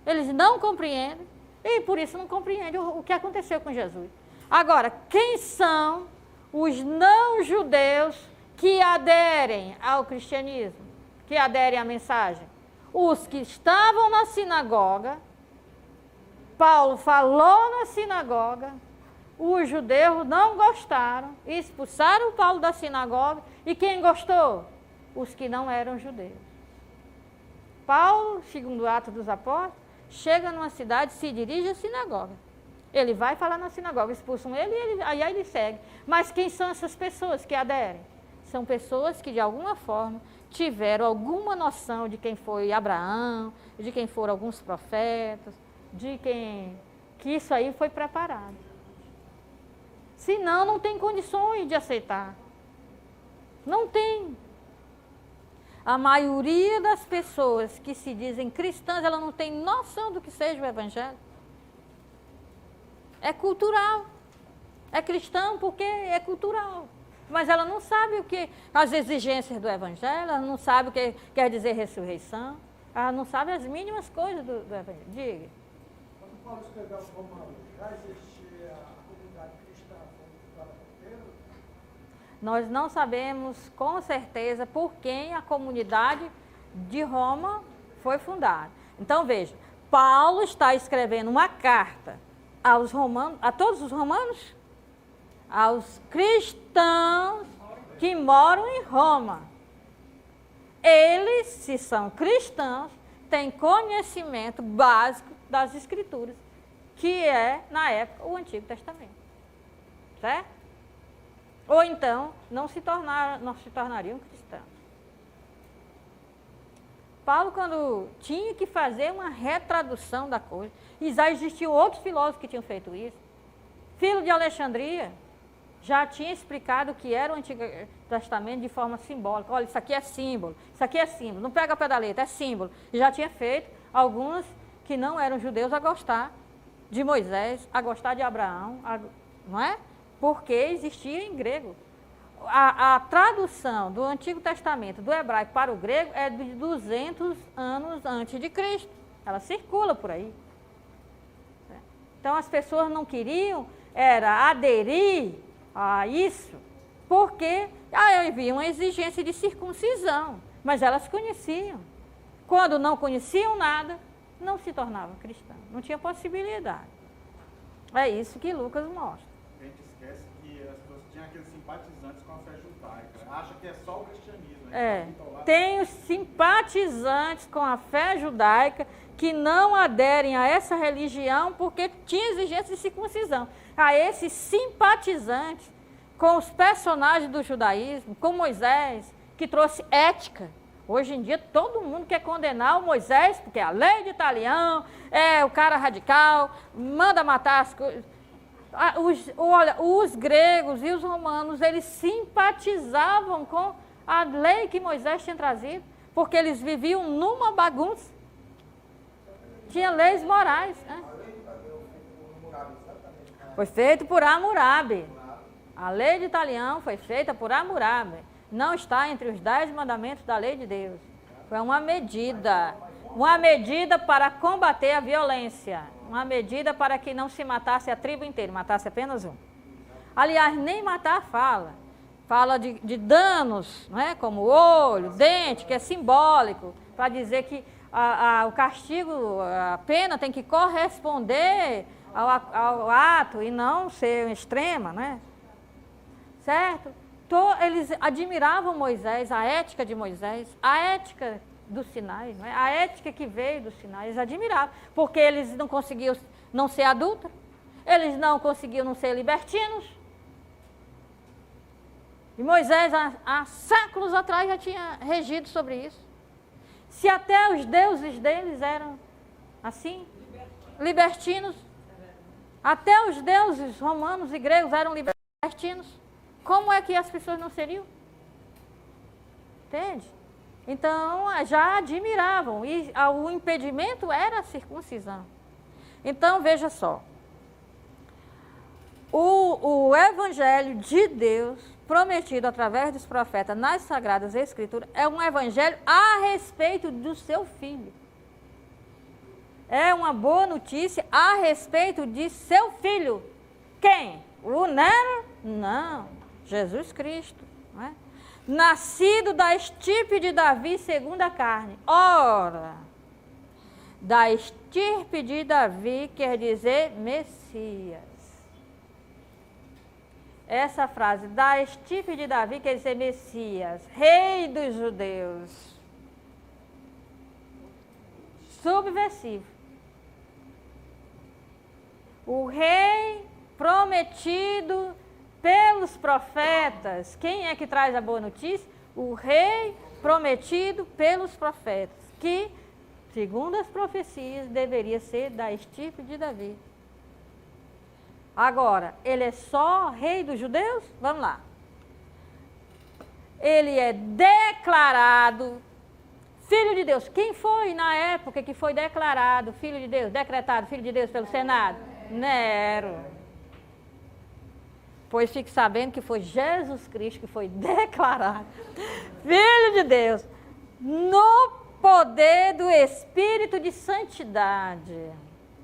eles não compreendem, e por isso não compreendem o que aconteceu com Jesus. Agora, quem são os não-judeus que aderem ao cristianismo, que aderem à mensagem? Os que estavam na sinagoga, Paulo falou na sinagoga, os judeus não gostaram, expulsaram Paulo da sinagoga, e quem gostou? Os que não eram judeus. Paulo, segundo o Atos dos Apóstolos, chega numa cidade, se dirige à sinagoga. Ele vai falar na sinagoga, expulsam ele, aí ele segue. Mas quem são essas pessoas que aderem? São pessoas que, de alguma forma, tiveram alguma noção de quem foi Abraão, de quem foram alguns profetas, que isso aí foi preparado. Senão, não tem condições de aceitar. Não tem. A maioria das pessoas que se dizem cristãs, ela não tem noção do que seja o Evangelho. É cultural. É cristão porque é cultural. Mas ela não sabe o que, as exigências do Evangelho, ela não sabe o que quer dizer ressurreição, ela não sabe as mínimas coisas do Evangelho. Diga. Quando Paulo escreveu aos Romanos, já existia a comunidade cristã fundada por Pedro? Nós não sabemos com certeza por quem a comunidade de Roma foi fundada. Então, veja, Paulo está escrevendo uma carta aos romanos, a todos os romanos, aos cristãos que moram em Roma. Eles, se são cristãos, têm conhecimento básico das Escrituras, que é, na época, o Antigo Testamento. Certo? Ou então, não se tornariam cristãos. Paulo, quando tinha que fazer uma retradução da coisa, e já existiam outros filósofos que tinham feito isso. Filo de Alexandria já tinha explicado o que era o Antigo Testamento de forma simbólica. Olha, isso aqui é símbolo, isso aqui é símbolo, não pega a pé da letra, é símbolo. E já tinha feito alguns que não eram judeus a gostar de Moisés, a gostar de Abraão, não é? Porque existia em grego. A tradução do Antigo Testamento do hebraico para o grego é de 200 anos antes de Cristo. Ela circula por aí. Então as pessoas não queriam era aderir a isso, porque havia uma exigência de circuncisão, mas elas conheciam. Quando não conheciam nada, não se tornavam cristãos, não tinha possibilidade. É isso que Lucas mostra. A gente esquece que as pessoas tinham aqueles simpatizantes com a fé judaica. Acha que é só o cristianismo. Tem os simpatizantes com a fé judaica que não aderem a essa religião porque tinha exigência de circuncisão. A esses simpatizantes com os personagens do judaísmo, com Moisés, que trouxe ética. Hoje em dia todo mundo quer condenar o Moisés, porque é a lei de Italião, é o cara radical, manda matar as coisas. Olha, os gregos e os romanos, eles simpatizavam com a lei que Moisés tinha trazido, porque eles viviam numa bagunça. Tinha leis morais. Né? Foi feito por Hammurabi. A lei de Italião foi feita por Hammurabi. Não está entre os 10 mandamentos da lei de Deus. Foi uma medida para combater a violência. Uma medida para que não se matasse a tribo inteira, matasse apenas um. Aliás, nem matar fala de danos, não é? Como olho, dente, que é simbólico, para dizer que o castigo, a pena tem que corresponder ao ato e não ser extrema, né? Certo? Eles admiravam Moisés, a ética de Moisés, a ética do Sinai, não é? A ética que veio do Sinai, eles admiravam, porque eles não conseguiam não ser adúlteros, eles não conseguiam não ser libertinos. E Moisés, há séculos atrás, já tinha regido sobre isso. Se até os deuses deles eram assim, libertinos, até os deuses romanos e gregos eram libertinos, como é que as pessoas não seriam? Entende? Então, já admiravam, e o impedimento era a circuncisão. Então, veja só, o evangelho de Deus, prometido através dos profetas nas Sagradas Escrituras, é um evangelho a respeito do seu filho. É uma boa notícia a respeito de seu filho. Quem? O Nero? Não, Jesus Cristo. Não é? Nascido da estirpe de Davi segundo a carne. Ora, da estirpe de Davi quer dizer Messias. Essa frase, da estirpe de Davi, quer dizer Messias, rei dos judeus. Subversivo. O rei prometido pelos profetas. Quem é que traz a boa notícia? O rei prometido pelos profetas, que, segundo as profecias, deveria ser da estirpe de Davi. Agora, ele é só rei dos judeus? Vamos lá. Ele é declarado filho de Deus. Quem foi na época que foi declarado filho de Deus, decretado filho de Deus pelo Senado? Nero. Pois fique sabendo que foi Jesus Cristo que foi declarado filho de Deus no poder do Espírito de Santidade.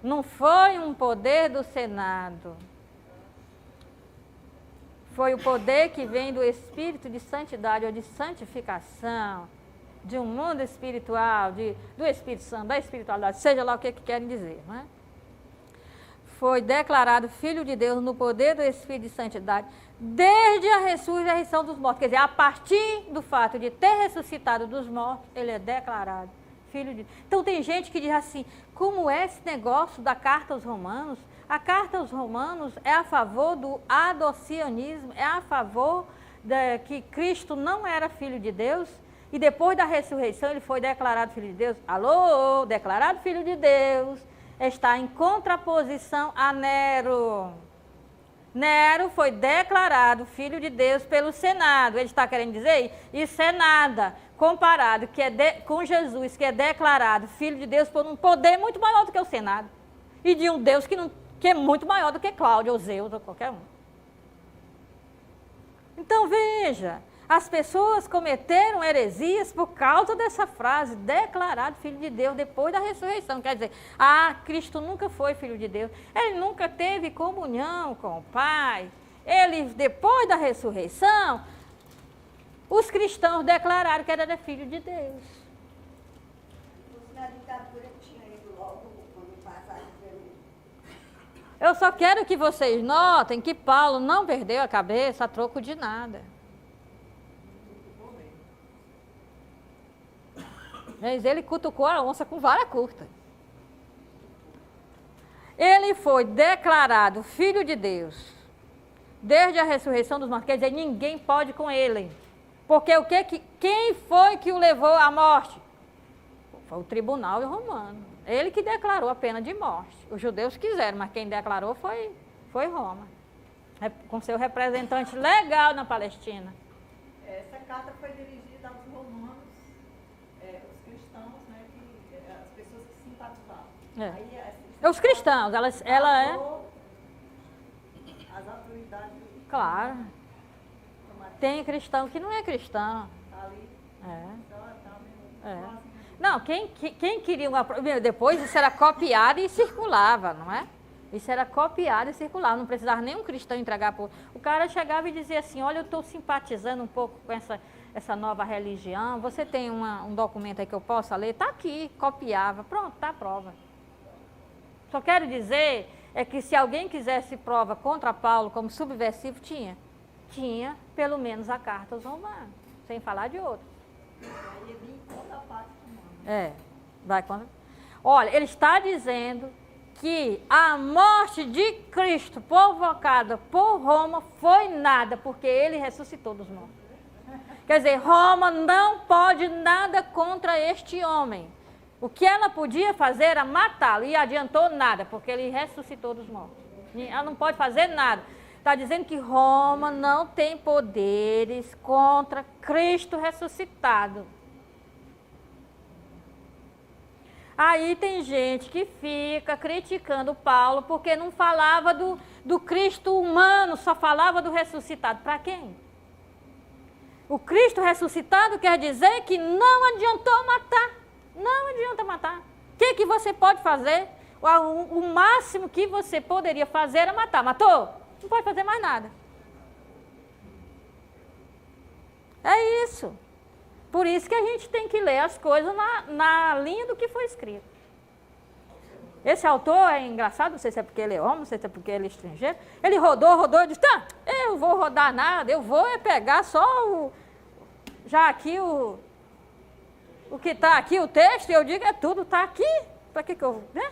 Não foi um poder do Senado. Foi o poder que vem do Espírito de Santidade ou de santificação, de um mundo espiritual, do Espírito Santo, da espiritualidade, seja lá o que querem dizer, não é? Foi declarado Filho de Deus no poder do Espírito de Santidade desde a ressurreição dos mortos. Quer dizer, a partir do fato de ter ressuscitado dos mortos, ele é declarado filho de... Então tem gente que diz assim, como é esse negócio da carta aos Romanos? A carta aos Romanos é a favor do adocionismo, é a favor que Cristo não era filho de Deus e depois da ressurreição ele foi declarado filho de Deus. Alô, declarado filho de Deus, está em contraposição a Nero. Nero foi declarado filho de Deus pelo Senado. Ele está querendo dizer isso é nada comparado com Jesus, que é declarado filho de Deus por um poder muito maior do que o Senado. E de um Deus que é muito maior do que Cláudio ou Zeus ou qualquer um. Então veja, as pessoas cometeram heresias por causa dessa frase, declarado filho de Deus depois da ressurreição. Quer dizer, Cristo nunca foi filho de Deus, ele nunca teve comunhão com o Pai. Ele, depois da ressurreição, os cristãos declararam que ele era filho de Deus. Na ditadura tinha ido logo quando passaram pelo... Eu só quero que vocês notem que Paulo não perdeu a cabeça a troco de nada. Mas ele cutucou a onça com vara curta. Ele foi declarado filho de Deus desde a ressurreição dos mortos. Quer dizer, ninguém pode com ele. Porque quem foi que o levou à morte? Foi o tribunal romano. Ele que declarou a pena de morte. Os judeus quiseram, mas quem declarou foi Roma. Com seu representante legal na Palestina. Essa carta foi dirigida aos romanos, os cristãos, né, as pessoas que simpatizavam. É. Os cristãos, ela é... As autoridades... Claro. Tem cristão que não é cristão. Ali. É. Não, quem queria uma... Depois isso era copiado e circulava, não é? Isso era copiado e circulava, não precisava nenhum cristão entregar por... O cara chegava e dizia assim, olha, eu estou simpatizando um pouco com essa nova religião, você tem um documento aí que eu possa ler? Está aqui, copiava, pronto, está a prova. Só quero dizer é que se alguém quisesse prova contra Paulo como subversivo, tinha pelo menos a carta aos Romanos, sem falar de outro. Aí ele conta a parte humana. Vai contra. Olha, ele está dizendo que a morte de Cristo provocada por Roma foi nada, porque ele ressuscitou dos mortos. Quer dizer, Roma não pode nada contra este homem. O que ela podia fazer era matá-lo, e adiantou nada, porque ele ressuscitou dos mortos. Ela não pode fazer nada. Está dizendo que Roma não tem poderes contra Cristo ressuscitado. Aí tem gente que fica criticando Paulo porque não falava do Cristo humano, só falava do ressuscitado. Para quem? O Cristo ressuscitado quer dizer que não adiantou matar. Não adianta matar. O que você pode fazer? O máximo que você poderia fazer era matar. Matou? Não pode fazer mais nada. É isso. Por isso que a gente tem que ler as coisas na linha do que foi escrito. Esse autor é engraçado, não sei se é porque ele é homem, não sei se é porque ele é estrangeiro. Ele rodou e disse, eu vou rodar nada, eu vou pegar só já aqui o que está aqui, o texto, e eu digo, tudo está aqui. Para que eu... Né?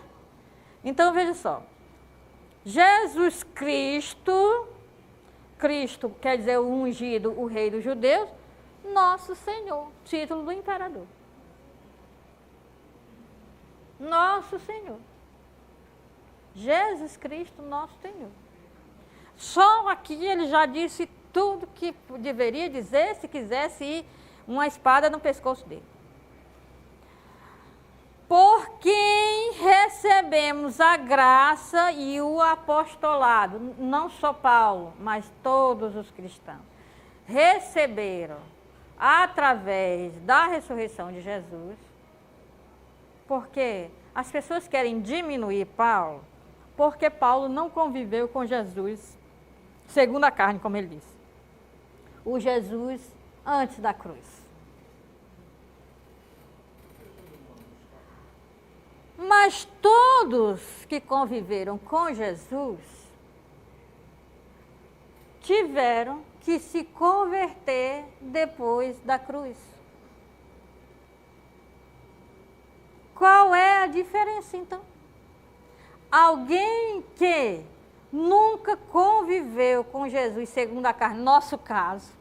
Então, veja só. Jesus Cristo quer dizer o ungido, o rei dos judeus, nosso Senhor, título do imperador. Nosso Senhor. Jesus Cristo, nosso Senhor. Só aqui ele já disse tudo que deveria dizer se quisesse ir uma espada no pescoço dele. Por quem recebemos a graça e o apostolado, não só Paulo, mas todos os cristãos, receberam através da ressurreição de Jesus, porque as pessoas querem diminuir Paulo, porque Paulo não conviveu com Jesus segundo a carne, como ele disse. O Jesus antes da cruz. Mas todos que conviveram com Jesus tiveram que se converter depois da cruz. Qual é a diferença, então? Alguém que nunca conviveu com Jesus segundo a carne, nosso caso,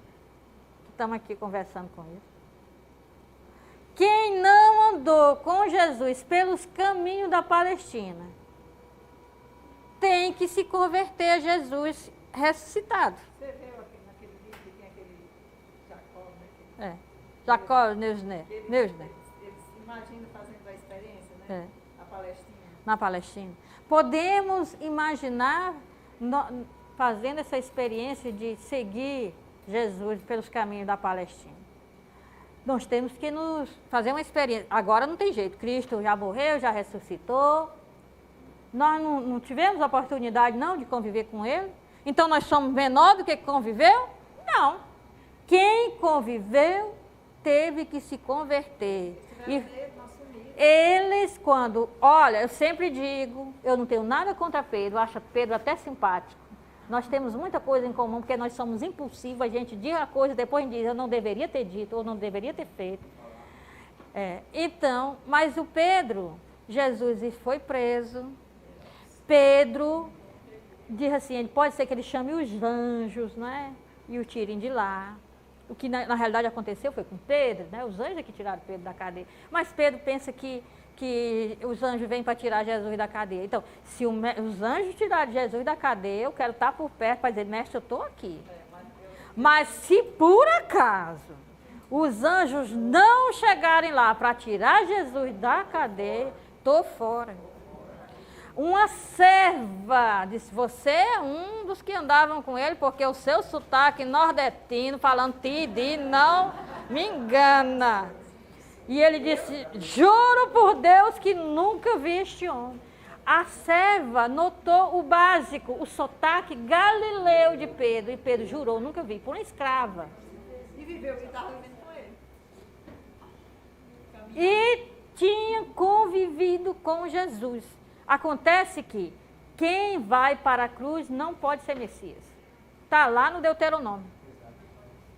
estamos aqui conversando com ele. Quem não andou com Jesus pelos caminhos da Palestina, tem que se converter a Jesus ressuscitado. Você viu aqui naquele vídeo que tem aquele Jacó, né? Jacó, Eles imaginam fazendo a experiência, né? A Palestina. Na Palestina. Podemos imaginar fazendo essa experiência de seguir Jesus pelos caminhos da Palestina. Nós temos que nos fazer uma experiência. Agora não tem jeito. Cristo já morreu, já ressuscitou. Nós não tivemos oportunidade não de conviver com Ele. Então nós somos menor do que conviveu? Não. Quem conviveu teve que se converter. E eles, quando... Olha, eu sempre digo, eu não tenho nada contra Pedro, acho Pedro até simpático. Nós temos muita coisa em comum, porque nós somos impulsivos, a gente diz a coisa, depois diz, eu não deveria ter dito, ou não deveria ter feito. Então, mas o Pedro, Jesus foi preso, Pedro diz assim, pode ser que ele chame os anjos, né, e o tirem de lá. O que na realidade aconteceu foi com Pedro, né? Os anjos é que tiraram Pedro da cadeia. Mas Pedro pensa que os anjos vêm para tirar Jesus da cadeia. Então, se os anjos tirarem Jesus da cadeia, eu quero estar por perto para dizer, mestre, eu estou aqui. Mas se por acaso os anjos não chegarem lá para tirar Jesus da cadeia, estou fora. Uma serva disse, você é um dos que andavam com ele, porque o seu sotaque nordestino, falando ti, não me engana. E ele disse, juro por Deus que nunca vi este homem. A serva notou o básico, o sotaque galileu de Pedro. E Pedro jurou, nunca vi, por uma escrava. E viveu o que estava vivendo com ele. E tinha convivido com Jesus. Acontece que quem vai para a cruz não pode ser Messias. Está lá no Deuteronômio.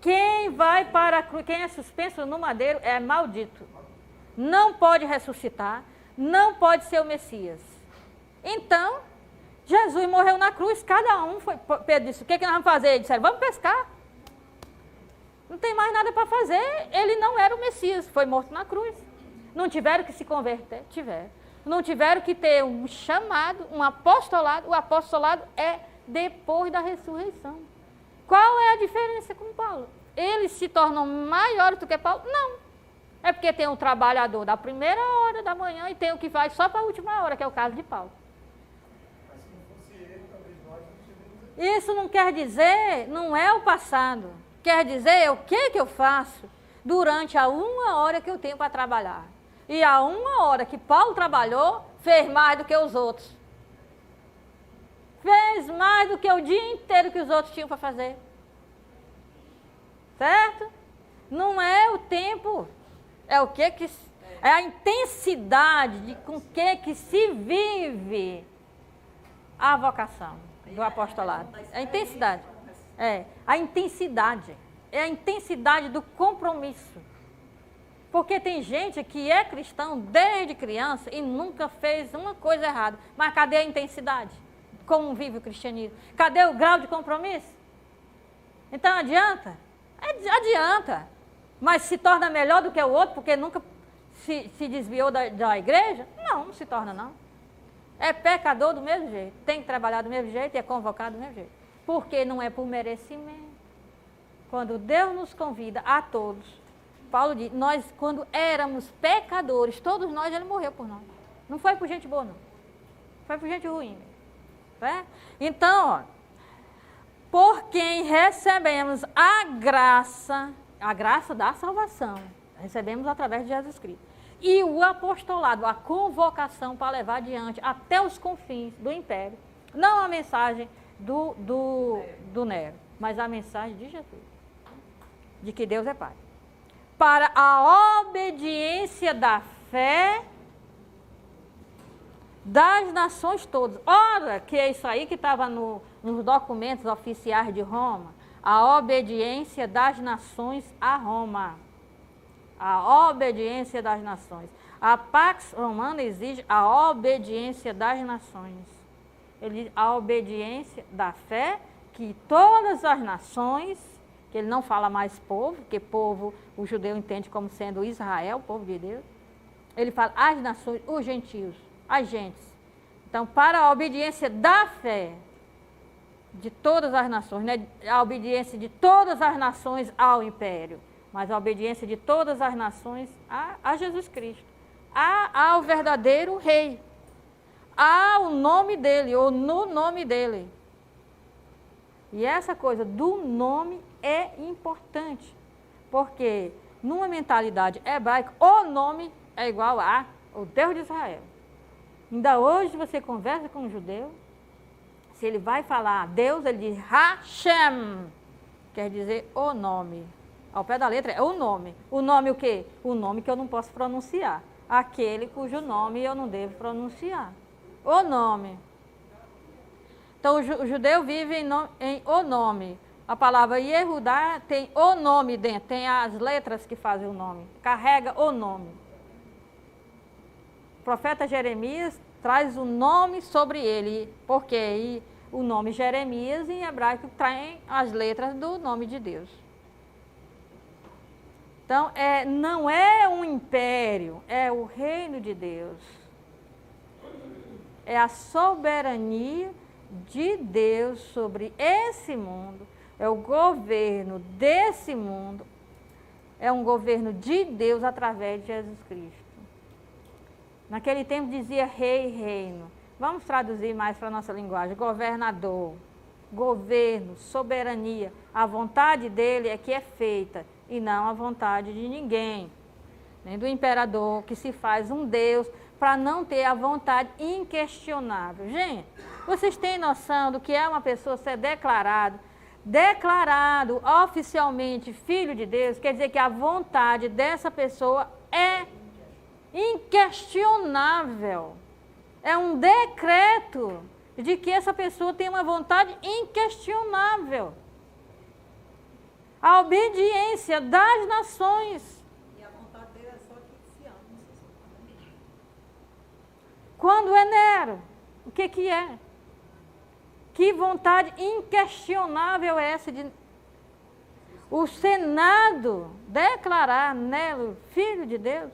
Quem vai para a cruz, quem é suspenso no madeiro é maldito. Não pode ressuscitar, não pode ser o Messias. Então, Jesus morreu na cruz, cada um foi. Pedro disse, o que nós vamos fazer? Eles disseram, vamos pescar. Não tem mais nada para fazer, ele não era o Messias, foi morto na cruz. Não tiveram que se converter? Tiveram. Não tiveram que ter um chamado, um apostolado. O apostolado é depois da ressurreição. Qual é a diferença com Paulo? Eles se tornam maiores do que Paulo? Não. É porque tem um trabalhador da primeira hora da manhã e tem o que vai só para a última hora, que é o caso de Paulo. Mas se não fosse ele, talvez nós não tivéssemos. Isso não quer dizer, não é o passado. Quer dizer o que eu faço durante a 1 hora que eu tenho para trabalhar. E a 1 hora que Paulo trabalhou, fez mais do que os outros. Fez mais do que o dia inteiro que os outros tinham para fazer. Certo? Não é o tempo, é o que é a intensidade de com que se vive a vocação do apostolado. É a intensidade. É a intensidade. É a intensidade do compromisso. Porque tem gente que é cristão desde criança e nunca fez uma coisa errada. Mas cadê a intensidade? Como vive o cristianismo? Cadê o grau de compromisso? Então adianta? Adianta. Mas se torna melhor do que o outro porque nunca se desviou da igreja? Não se torna não. É pecador do mesmo jeito. Tem que trabalhar do mesmo jeito e é convocado do mesmo jeito. Porque não é por merecimento. Quando Deus nos convida a todos, Paulo diz, nós quando éramos pecadores, todos nós, ele morreu por nós. Não foi por gente boa, não. Foi por gente ruim. Né? Então, ó, por quem recebemos a graça da salvação, recebemos através de Jesus Cristo. E o apostolado, a convocação para levar adiante até os confins do império, não a mensagem do Nero, mas a mensagem de Jesus, de que Deus é Pai. Para a obediência da fé das nações todas. Ora, que é isso aí que estava nos documentos oficiais de Roma, a obediência das nações a Roma. A obediência das nações. A Pax Romana exige a obediência das nações. A obediência da fé, que todas as nações, que ele não fala mais povo, porque povo o judeu entende como sendo Israel, o povo de Deus. Ele fala as nações, os gentios, as gentes. Então, para a obediência da fé de todas as nações, não é a obediência de todas as nações ao império, mas a obediência de todas as nações a Jesus Cristo, ao verdadeiro rei, ao nome dele, ou no nome dele. E essa coisa do nome é importante, porque numa mentalidade hebraica, o nome é igual a o Deus de Israel. Ainda hoje você conversa com um judeu, se ele vai falar Deus, ele diz Hashem, quer dizer o nome. Ao pé da letra é o nome. O nome o quê? O nome que eu não posso pronunciar. Aquele cujo nome eu não devo pronunciar. O nome. Então o judeu vive em o nome. A palavra Yehudá tem o nome dentro, tem as letras que fazem o nome. Carrega o nome. O profeta Jeremias traz o nome sobre ele, porque o nome Jeremias em hebraico tem as letras do nome de Deus. Então, não é um império, é o reino de Deus. É a soberania de Deus sobre esse mundo, é o governo desse mundo, é um governo de Deus através de Jesus Cristo. Naquele tempo dizia rei e reino. Vamos traduzir mais para a nossa linguagem. Governador, governo, soberania. A vontade dele é que é feita e não a vontade de ninguém. Nem do imperador, que se faz um Deus para não ter a vontade inquestionável. Gente, vocês têm noção do que é uma pessoa ser declarado oficialmente filho de Deus? Quer dizer que a vontade dessa pessoa é inquestionável. É um decreto de que essa pessoa tem uma vontade inquestionável. A obediência das nações. E a vontade dele é só que se ama. Quando é Nero, o que é? Que vontade inquestionável é essa de o Senado declarar Nero filho de Deus?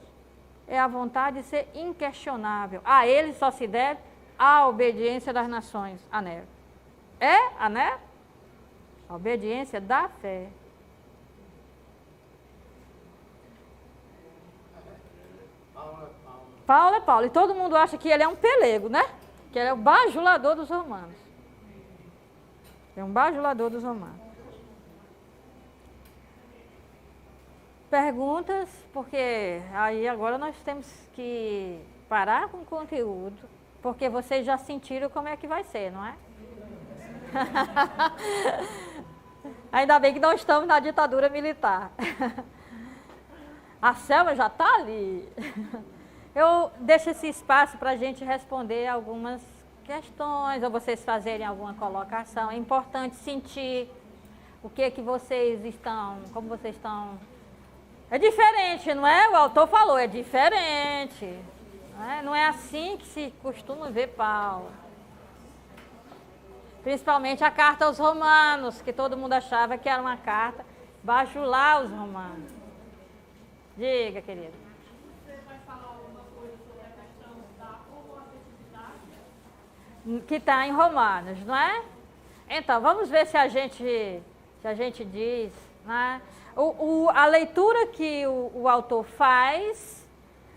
É a vontade de ser inquestionável. A ele só se deve a obediência das nações, a Nero. É a Nero? A obediência da fé. Paulo é Paulo. E todo mundo acha que ele é um pelego, né? Que ele é o bajulador dos romanos. É um bajulador dos romanos. Perguntas, porque aí agora nós temos que parar com o conteúdo, porque vocês já sentiram como é que vai ser, não é? Ainda bem que não estamos na ditadura militar. A Selma já está ali. Eu deixo esse espaço para a gente responder algumas questões, ou vocês fazerem alguma colocação. É importante sentir o que vocês estão, como vocês estão. É diferente, não é? O autor falou, é diferente. Não é assim que se costuma ver Paulo. Principalmente a carta aos Romanos, que todo mundo achava que era uma carta bajular os romanos. Diga, querido. Você vai falar alguma coisa sobre a questão da homosexualidade? Que está em Romanos, não é? Então, vamos ver se a gente diz, né? A leitura que o autor faz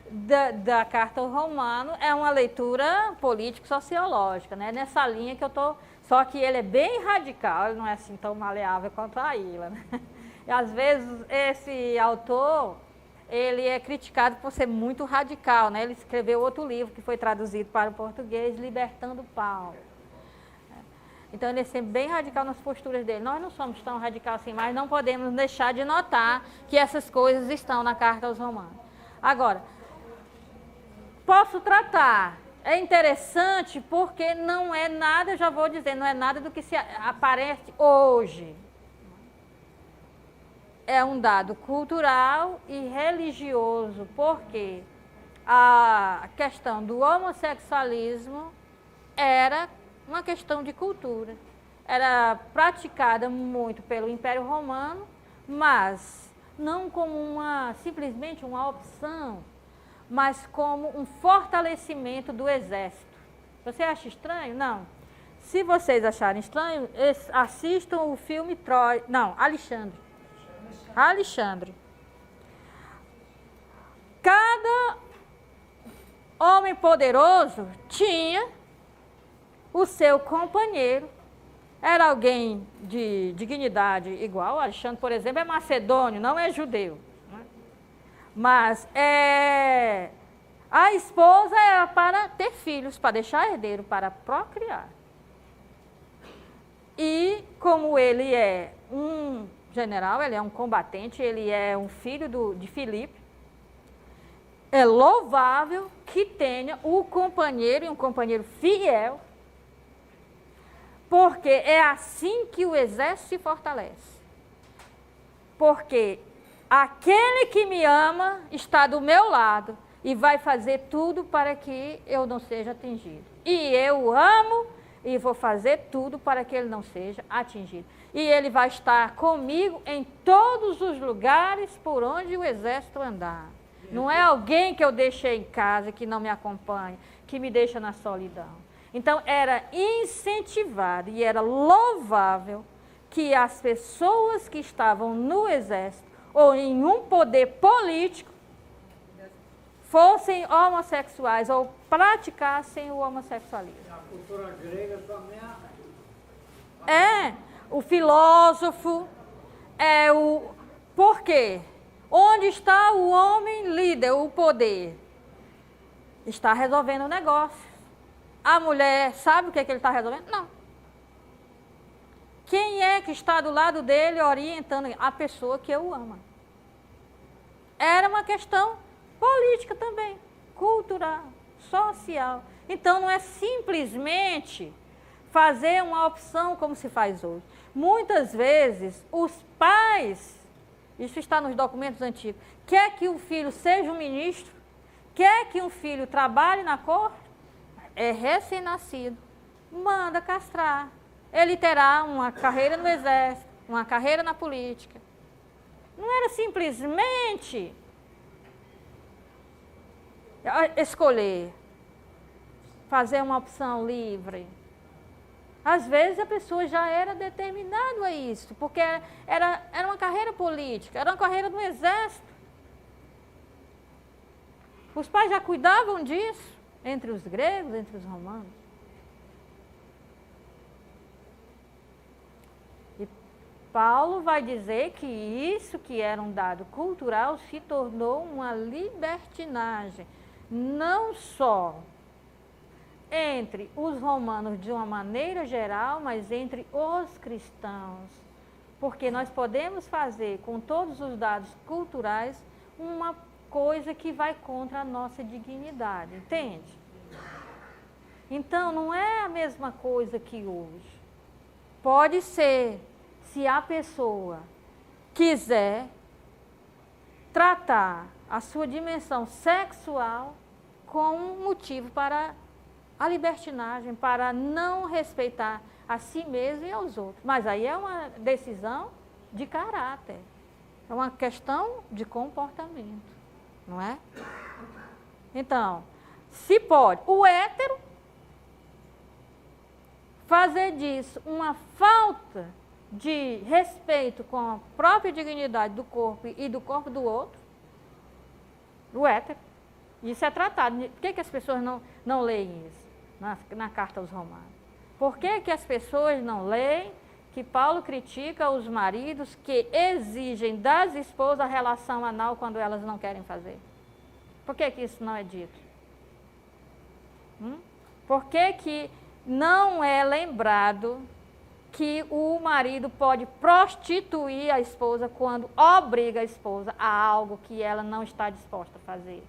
da carta ao Romano é uma leitura político-sociológica, né? Nessa linha que eu estou. Só que ele é bem radical, ele não é assim tão maleável quanto a Ilha, né? E às vezes esse autor, ele é criticado por ser muito radical, né? Ele escreveu outro livro que foi traduzido para o português, Libertando Paulo. Então ele é sempre bem radical nas posturas dele. Nós não somos tão radicais assim, mas não podemos deixar de notar que essas coisas estão na carta aos Romanos. Agora, posso tratar. É interessante porque não é nada, eu já vou dizer, não é nada do que se aparece hoje. É um dado cultural e religioso, porque a questão do homossexualismo era uma questão de cultura. Era praticada muito pelo Império Romano, mas não como simplesmente uma opção, mas como um fortalecimento do exército. Você acha estranho? Não. Se vocês acharem estranho, assistam o filme Troia. Não, Alexandre. Alexandre. Cada homem poderoso tinha o seu companheiro. Era alguém de dignidade igual. Alexandre, por exemplo, é macedônio, não é judeu. Né? Mas a esposa era para ter filhos, para deixar herdeiro, para procriar. E como ele é um general, ele é um combatente, ele é um filho de Filipe, é louvável que tenha o companheiro, e um companheiro fiel, porque é assim que o exército se fortalece. Porque aquele que me ama está do meu lado e vai fazer tudo para que eu não seja atingido. E eu amo e vou fazer tudo para que ele não seja atingido. E ele vai estar comigo em todos os lugares por onde o exército andar. Não é alguém que eu deixei em casa, que não me acompanha, que me deixa na solidão. Então, era incentivado e era louvável que as pessoas que estavam no exército ou em um poder político fossem homossexuais ou praticassem o homossexualismo. A cultura grega também O filósofo, Por quê? Onde está o homem líder, o poder? Está resolvendo o negócio. A mulher sabe o que ele está resolvendo? Não. Quem é que está do lado dele orientando? A pessoa que o ama. Era uma questão política também, cultural, social. Então não é simplesmente fazer uma opção como se faz hoje. Muitas vezes os pais, isso está nos documentos antigos, quer que o filho seja um ministro, quer que um filho trabalhe na corte, é recém-nascido, manda castrar. Ele terá uma carreira no exército, uma carreira na política. Não era simplesmente escolher, fazer uma opção livre. Às vezes a pessoa já era determinada a isso, porque era uma carreira política, era uma carreira no exército. Os pais já cuidavam disso, entre os gregos, entre os romanos. E Paulo vai dizer que isso que era um dado cultural se tornou uma libertinagem, não só entre os romanos de uma maneira geral, mas entre os cristãos. Porque nós podemos fazer com todos os dados culturais uma coisa que vai contra a nossa dignidade, entende? Então, não é a mesma coisa que hoje. Pode ser, se a pessoa quiser tratar a sua dimensão sexual como um motivo para a libertinagem, para não respeitar a si mesmo e aos outros. Mas aí é uma decisão de caráter, é uma questão de comportamento, não é? Então, se pode, o hétero fazer disso uma falta de respeito com a própria dignidade do corpo e do corpo do outro, o hétero, isso é tratado. Por que as pessoas não leem isso na carta aos Romanos? Por que as pessoas não leem que Paulo critica os maridos que exigem das esposas a relação anal quando elas não querem fazer? Por que isso não é dito? Por que não é lembrado que o marido pode prostituir a esposa quando obriga a esposa a algo que ela não está disposta a fazer?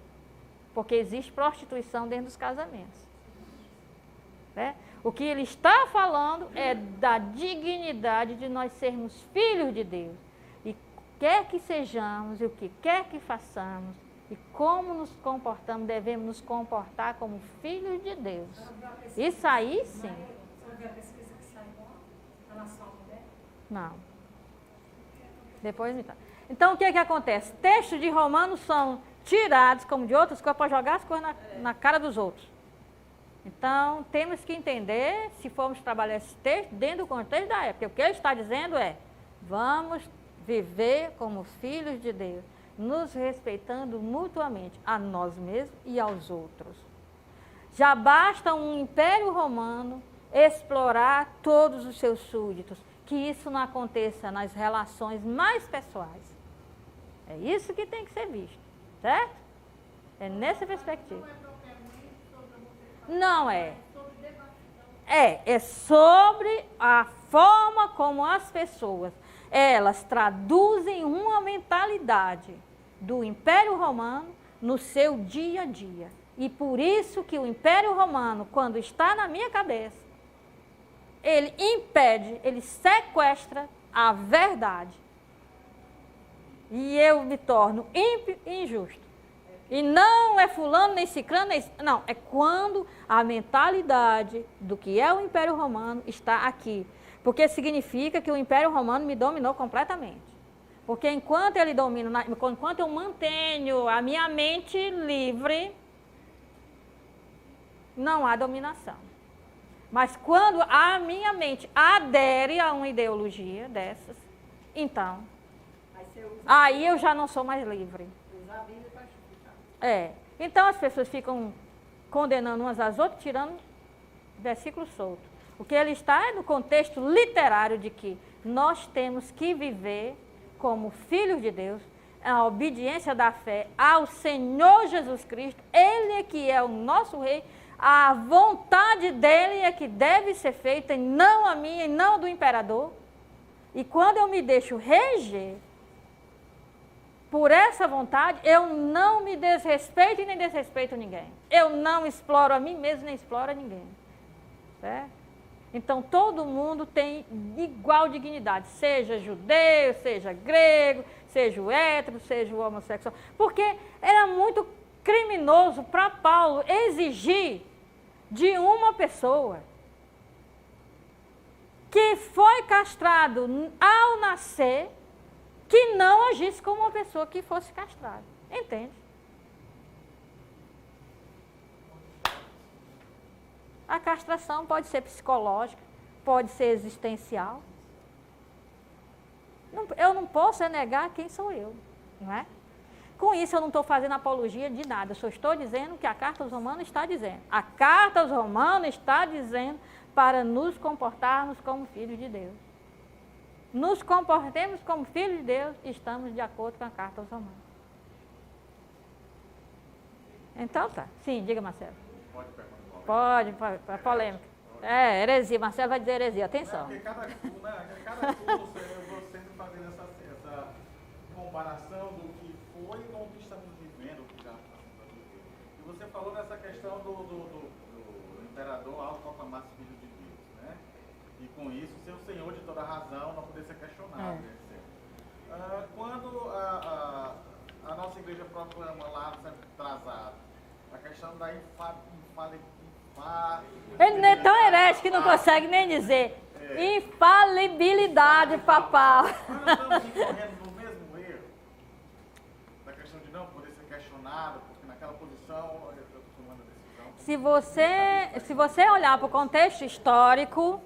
Porque existe prostituição dentro dos casamentos. Né? O que ele está falando é da dignidade de nós sermos filhos de Deus. E quer que sejamos e o que quer que façamos, E como nos comportamos, devemos nos comportar como filhos de Deus. Isso aí, sim. Você viu a pesquisa que saiu em relação à mulher? Não. Depois me dá. Então, o que acontece? Textos de Romanos são tirados, como de outras coisas, para jogar as coisas na cara dos outros. Então, temos que entender, se formos trabalhar esse texto, dentro do contexto da época. O que ele está dizendo é, vamos viver como filhos de Deus, nos respeitando mutuamente a nós mesmos e aos outros. Já basta um império romano explorar todos os seus súditos, que isso não aconteça nas relações mais pessoais. É isso que tem que ser visto, certo? É nessa perspectiva. Não é. É sobre a forma como as pessoas, elas traduzem uma mentalidade do Império Romano no seu dia a dia. E por isso que o Império Romano, quando está na minha cabeça, ele impede, ele sequestra a verdade. E eu me torno ímpio e injusto. E não é fulano, nem ciclano, nem... Não, é quando a mentalidade do que é o Império Romano está aqui. Porque significa que o Império Romano me dominou completamente. Porque enquanto ele domina, enquanto eu mantenho a minha mente livre, não há dominação. Mas quando a minha mente adere a uma ideologia dessas, então, aí eu já não sou mais livre. Usar a Bíblia para justificar. Então as pessoas ficam condenando umas às outras, tirando versículos soltos. O que ele está é no contexto literário de que nós temos que viver como filhos de Deus, a obediência da fé ao Senhor Jesus Cristo. Ele é que é o nosso rei, a vontade dele é que deve ser feita, e não a minha, e não a do imperador. E quando eu me deixo reger por essa vontade, eu não me desrespeito e nem desrespeito ninguém. Eu não exploro a mim mesmo, nem exploro a ninguém. Certo? Então, todo mundo tem igual dignidade, seja judeu, seja grego, seja o hétero, seja o homossexual. Porque era muito criminoso para Paulo exigir de uma pessoa que foi castrado ao nascer, que não agisse como uma pessoa que fosse castrada. Entende? A castração pode ser psicológica, pode ser existencial. Eu não posso negar quem sou eu, não é? Com isso, eu não estou fazendo apologia de nada, eu só estou dizendo o que a Carta aos Romanos está dizendo. A Carta aos Romanos está dizendo para nos comportarmos como filhos de Deus. Nos comportemos como filhos de Deus e estamos de acordo com a Carta aos Romanos. Então tá. Sim, diga, Marcelo. Pode perguntar. Pode, polêmica. Heresia. Marcelo vai dizer heresia. Atenção. Porque cada curso eu vou sempre fazendo essa comparação do que foi e com o que estamos vivendo, o que já estamos vivendo. E você falou dessa questão do imperador autoproclamar-se filho de Deus, né? E com isso, ser o senhor de toda razão, não poder ser questionado. Quando a nossa igreja proclama lá, sempre atrasado, a questão da infalibilidade. Ele não é tão herege que não consegue nem dizer. Infalibilidade papal. Nós estamos incorrendo no mesmo erro, da questão de não poder ser questionado, porque naquela posição eu estou tomando a decisão. Se você olhar para o contexto histórico,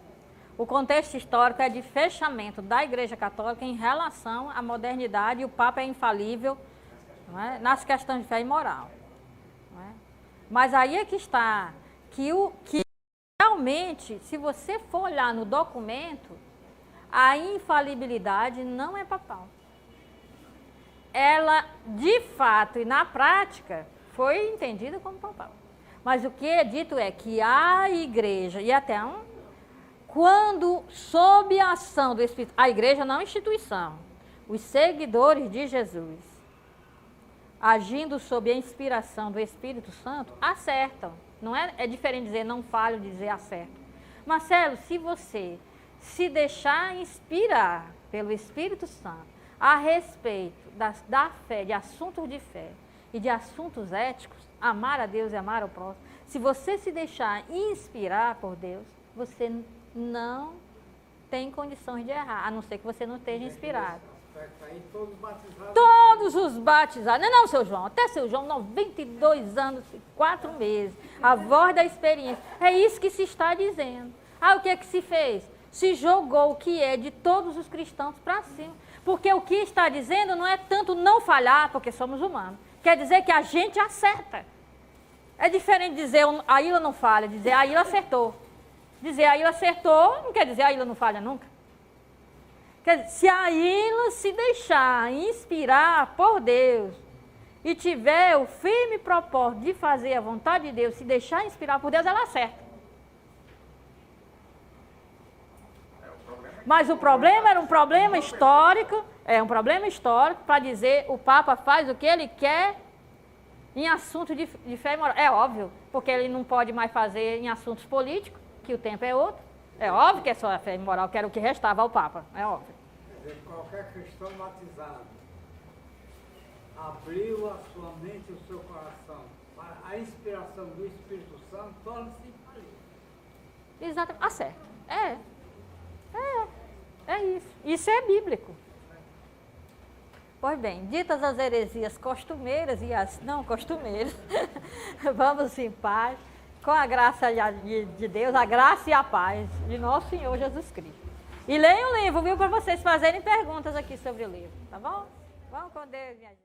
o contexto histórico é de fechamento da Igreja Católica em relação à modernidade, e o Papa é infalível, não é? Nas questões de fé e moral. Não é? Mas aí é que está, que realmente, se você for olhar no documento, a infalibilidade não é papal. Ela, de fato e na prática, foi entendida como papal. Mas o que é dito é que a igreja, e até quando, sob a ação do Espírito, a igreja não é instituição, os seguidores de Jesus, agindo sob a inspiração do Espírito Santo, acertam. Não é diferente dizer não falho, dizer acerto. Marcelo, se você se deixar inspirar pelo Espírito Santo a respeito da fé, de assuntos de fé, e de assuntos éticos, amar a Deus e amar ao próximo, se você se deixar inspirar por Deus, você não tem condições de errar, a não ser que você não esteja inspirado. Aí, todos batizados. Todos os batizados, não, seu João, até seu João, 92 anos e 4 meses, a voz da experiência, é isso que se está dizendo. O que é que se fez? Se jogou o que é de todos os cristãos para cima, porque o que está dizendo não é tanto não falhar, porque somos humanos, quer dizer que a gente acerta. É diferente dizer a Ilha não falha, dizer a Ilha acertou. Dizer a Ilha acertou não quer dizer a Ilha não falha nunca. Quer dizer, se a Ilha se deixar inspirar por Deus e tiver o firme propósito de fazer a vontade de Deus, se deixar inspirar por Deus, ela acerta. Mas o problema era um problema histórico, para dizer o Papa faz o que ele quer em assunto de fé e moral. É óbvio, porque ele não pode mais fazer em assuntos políticos, que o tempo é outro. É óbvio que é só a fé e moral, que era o que restava ao Papa, é óbvio. Quer dizer, qualquer cristão batizado abriu a sua mente e o seu coração para a inspiração do Espírito Santo, torna-se infalível. Exatamente, acerta. É isso. Isso é bíblico. Pois bem, ditas as heresias costumeiras e as não costumeiras, vamos em paz, com a graça de Deus, a graça e a paz de nosso Senhor Jesus Cristo. E leiam o livro, viu, para vocês fazerem perguntas aqui sobre o livro, tá bom? Vamos com Deus, minha gente.